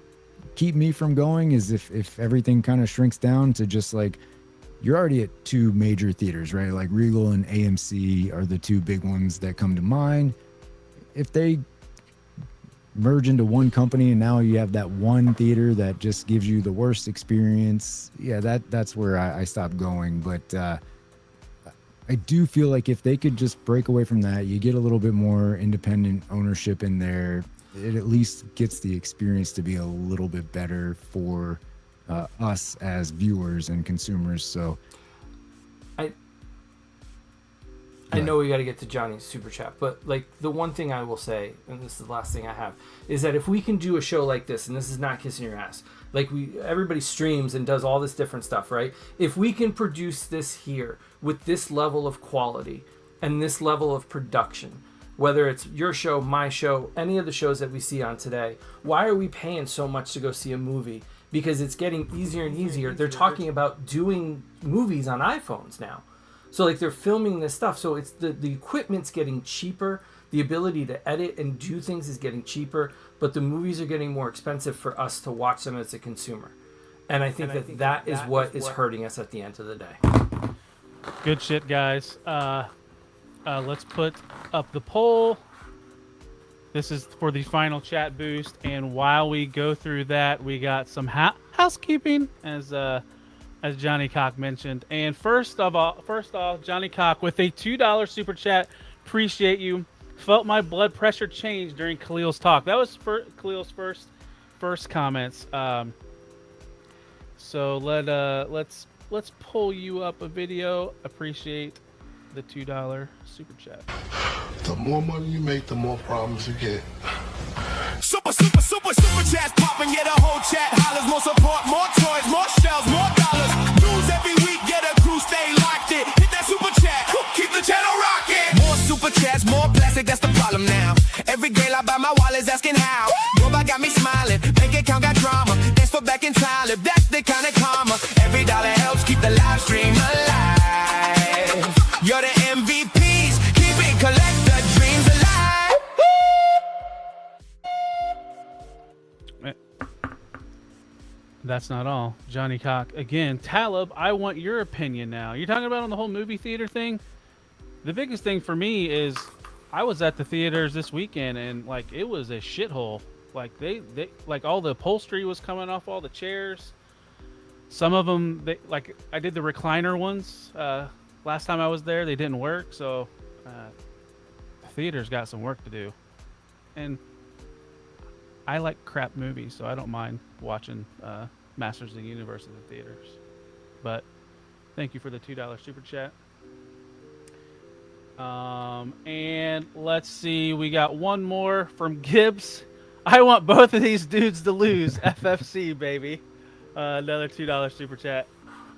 keep me from going is if everything kind of shrinks down to just like, you're already at two major theaters, right? Like Regal and AMC are the two big ones that come to mind. If they merge into one company and now you have that one theater that just gives you the worst experience, yeah, that's where I stopped going. But I do feel like if they could just break away from that, you get a little bit more independent ownership in there. It at least gets the experience to be a little bit better for us as viewers and consumers. So I know we got to get to Johnny's super chat, but like the one thing I will say, and this is the last thing I have, is that if we can do a show like this, and this is not kissing your ass, like everybody streams and does all this different stuff, right? If we can produce this here with this level of quality and this level of production, whether it's your show, my show, any of the shows that we see on today, why are we paying so much to go see a movie? Because it's getting easier and easier. They're talking about doing movies on iPhones now. So like they're filming this stuff. So it's the equipment's getting cheaper. The ability to edit and do things is getting cheaper, but the movies are getting more expensive for us to watch them as a consumer. And I think that is what is hurting us at the end of the day. Good shit, guys. Let's put up the poll. This is for the final chat boost, and while we go through that, we got some housekeeping, as Johnny Cock mentioned. And first off, Johnny Cock with a $2 super chat. Appreciate you. Felt my blood pressure change during Khalil's talk. That was Khalil's first comments. So let's pull you up a video. Appreciate the $2 super chat. The more money you make, the more problems you get. Super chats popping, get a whole chat hollers, more support, more toys, more shells, more dollars. News every week, get a crew, stay locked in. Hit that super chat, keep the channel rocking. More super chats, more plastic, that's the problem now. Every girl I buy my wallet's asking how. Robot got me smiling, bank account got drama. Thanks for back in time, if that's the kind of karma. Every dollar helps keep the live stream alive. You're the MVPs, keep it, collect the dreams alive. That's not all. Johnny Cock again. Talib, I want your opinion now. You're talking about on the whole movie theater thing. The biggest thing for me is I was at the theaters this weekend and like it was a shithole. Like they like all the upholstery was coming off all the chairs. Some of them, like I did the recliner ones last time I was there. They didn't work, so theater's got some work to do, and I like crap movies, so I don't mind watching Masters of the Universe in the theaters. But thank you for the $2 super chat. And let's see, we got one more from Gibbs. I want both of these dudes to lose. FFC, baby. Another $2 super chat.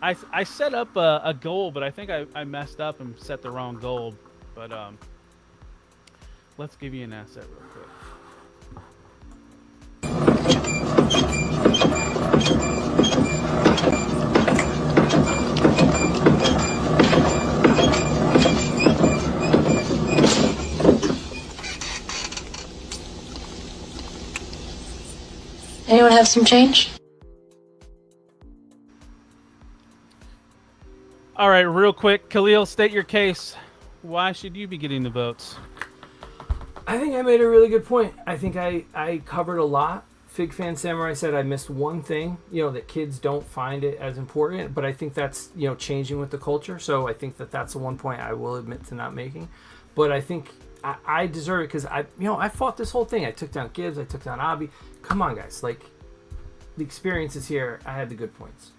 I set up a goal, but I think I messed up and set the wrong goal. But let's give you an asset real quick. Anyone have some change? All right, real quick, Khalil, state your case. Why should you be getting the votes? I think I made a really good point. I think I covered a lot. Fig Fan Samurai said I missed one thing, that kids don't find it as important, but I think that's, changing with the culture. So I think that's the one point I will admit to not making. But I think I deserve it because I fought this whole thing. I took down Gibbs, I took down Abi. Come on, guys. Like, the experience is here. I had the good points.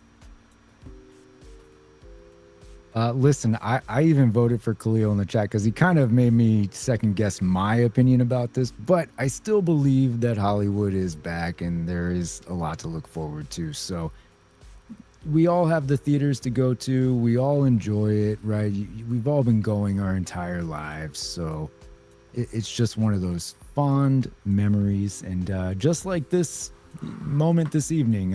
Listen, I even voted for Khalil in the chat because he kind of made me second guess my opinion about this, but I still believe that Hollywood is back and there is a lot to look forward to. So we all have the theaters to go to. We all enjoy it, right? We've all been going our entire lives. So it's just one of those fond memories. And just like this moment this evening,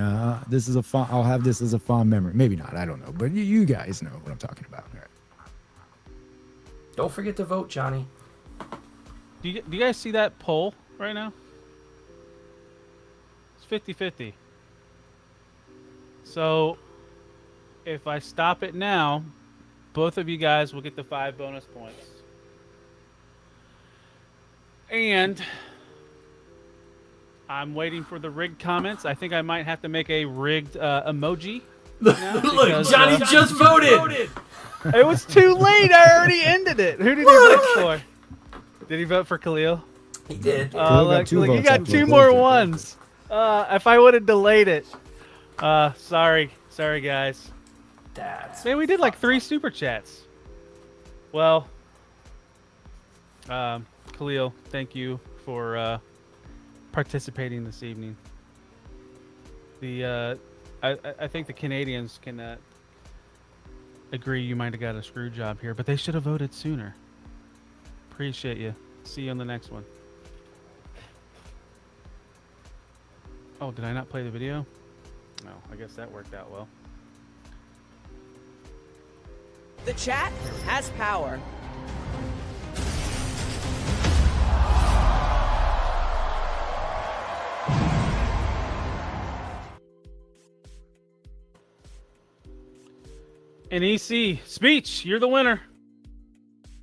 this is I'll have this as a fond memory. Maybe not, I don't know, but you guys know what I'm talking about. All right. Don't forget to vote, Johnny. Do you guys see that poll right now? It's 50-50. So if I stop it now, both of you guys will get the 5 bonus points. And I'm waiting for the rigged comments. I think I might have to make a rigged emoji. Now Look, Johnny just voted. It was too late. I already ended it. Who did he vote for? Did he vote for Khalil? He did. Look, you got 2 more ones. If I would have delayed it. Sorry, guys. Man, we did like 3 super chats. Well, Khalil, thank you for participating this evening. I think the Canadians can agree you might have got a screw job here, but they should have voted sooner. Appreciate you. See you on the next one. Oh, did I not play the video? No, I guess that worked out well. The chat has power. And EC, Speech, you're the winner.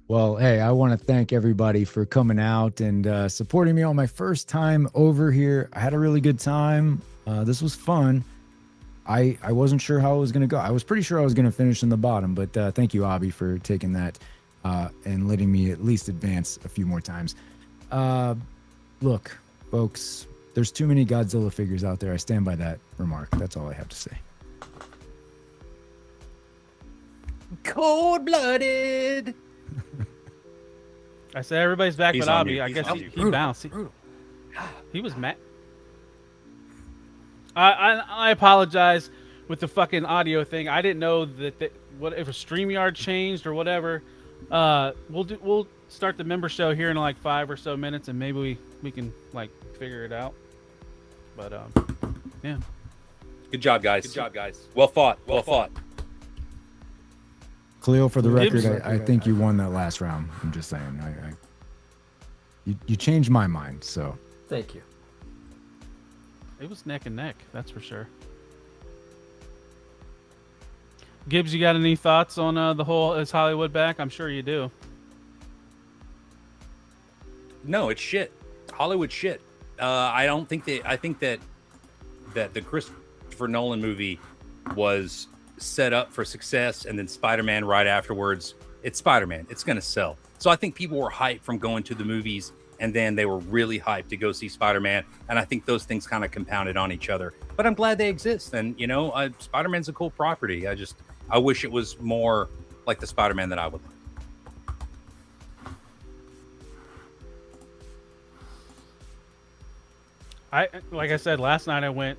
Well, hey, I want to thank everybody for coming out and supporting me on my first time over here. I had a really good time. This was fun. I wasn't sure how it was going to go. I was pretty sure I was going to finish in the bottom, but thank you, Abi, for taking that and letting me at least advance a few more times. Look, folks, there's too many Godzilla figures out there. I stand by that remark. That's all I have to say. Cold-blooded. I said everybody's back He's but on Abi. you. I He's guess on he you. bounced. He was mad. I apologize with the fucking audio thing. I didn't know that what if a StreamYard changed or whatever. We'll start the member show here in like 5 or so minutes, and maybe we can like figure it out. But yeah. Good job, guys. Good job, guys. Well fought. Well fought. Khalil, for the record, Gibbs. I think you won that last round. I'm just saying. You changed my mind, so. Thank you. It was neck and neck, that's for sure. Gibbs, you got any thoughts on the whole "Is Hollywood back"? I'm sure you do. No, it's shit. Hollywood shit. I don't think that. I think that the Christopher Nolan movie was set up for success, and then Spider-Man right afterwards. It's Spider-Man. It's gonna sell. So I think people were hyped from going to the movies, and then they were really hyped to go see Spider-Man. And I think those things kind of compounded on each other. But I'm glad they exist. And, you know, Spider-Man's a cool property. I wish it was more like the Spider-Man that I would like. Like I said last night, I went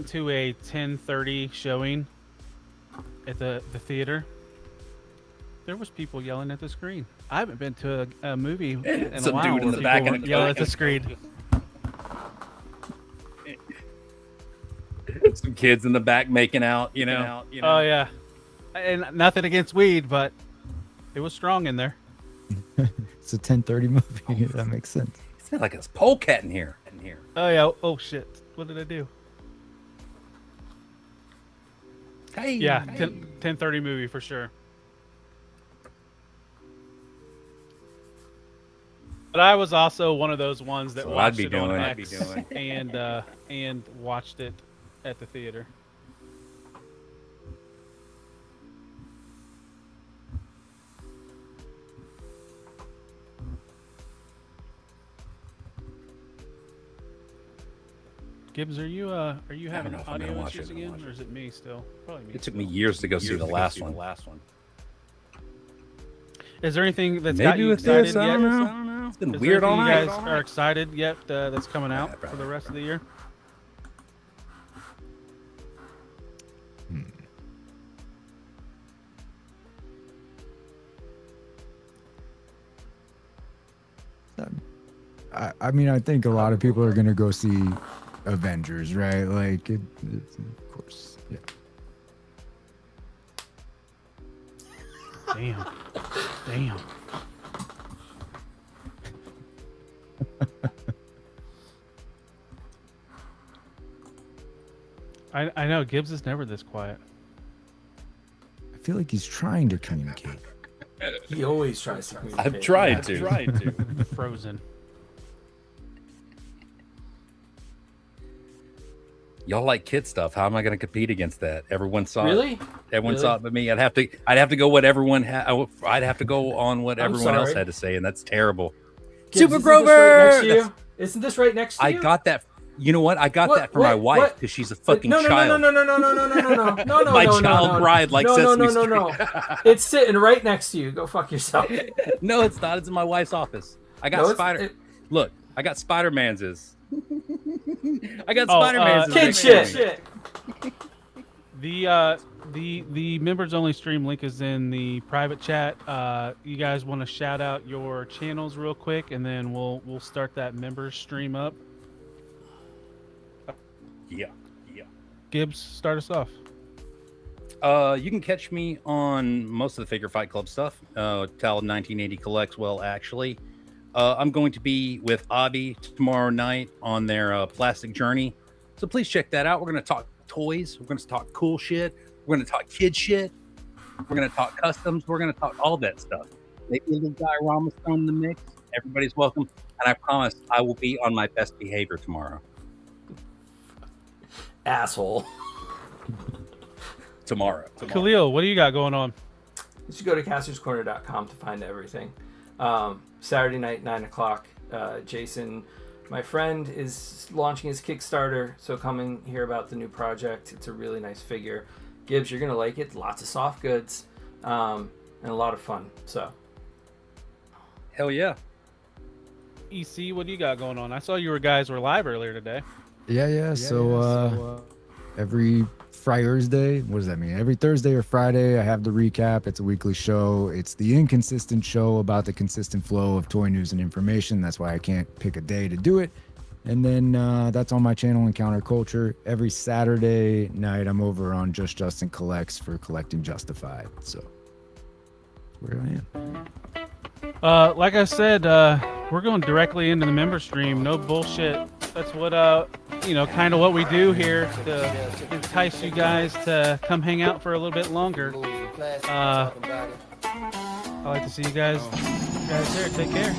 to a 10:30 showing at the theater. There was people yelling at the screen. I haven't been to a movie in a while. Dude in the back and yell at the screen. Some kids in the back making out, you know. Oh yeah, and nothing against weed, but it was strong in there. It's a 10:30 movie. That makes sense. It's not like it's polecat in here. Oh yeah. Oh shit. What did I do? Hey. Yeah. 10:30 movie for sure. But I was also one of those ones that watched it on X and watched it at the theater. Gibbs, are you having audio issues again, or is it me still? Probably me. It took me years to go see the last one. Is there anything that's got you excited yet? I don't know. It's been weird all night. night. You guys are excited yet? That's coming out for the rest of the year. I mean, I think a lot of people are gonna go see Avengers, right? Like, of course, yeah. Damn. I know Gibbs is never this quiet. I feel like he's trying to communicate. He always tries to communicate. I've tried to. Frozen. Y'all like kid stuff. How am I going to compete against that? Everyone saw really? it. Everyone saw it but me. I'd have to go what everyone I'd have to go on what everyone else had to say, and that's terrible. Gibbs, Super Grover! Isn't this right next to you? I got that. You know what? I got that for my wife because she's a fucking child. No. My child bride like Sesame Street. No. It's sitting right next to you. Go fuck yourself. No, it's not. It's in my wife's office. I got Look, I got Spider-Man's. I got Spider-Man's. Kid shit. The members only stream link is in the private chat. You guys want to shout out your channels real quick, and then we'll start that members stream up. Yeah. Gibbs, start us off. You can catch me on most of the Figure Fight Club stuff. Tal 1980 Collects. Well, actually, I'm going to be with Abby tomorrow night on their Plastic Journey. So please check that out. We're going to talk toys. We're going to talk cool shit. We're going to talk kid shit. We're going to talk customs. We're going to talk all that stuff. Maybe a little dioramas thrown in the mix. Everybody's welcome. And I promise I will be on my best behavior tomorrow. Asshole. Tomorrow. Khalil, what do you got going on? You should go to casterscorner.com to find everything. Saturday night, 9 o'clock. Jason, my friend, is launching his Kickstarter, so come and hear about the new project. It's a really nice figure. Gibbs, you're going to like it. Lots of soft goods and a lot of fun. So, hell yeah. EC, what do you got going on? I saw you guys were live earlier today. Yeah. So every Thursday, what does that mean? Every Thursday or Friday, I have the recap. It's a weekly show. It's the inconsistent show about the consistent flow of toy news and information. That's why I can't pick a day to do it. And then that's on my channel, Encounter Culture. Every Saturday night, I'm over on Just Justin Collects for Collecting Justified. So where I am. Like I said, we're going directly into the member stream. No bullshit. That's what kind of what we do here to entice you guys to come hang out for a little bit longer. I like to see you guys there. Take care.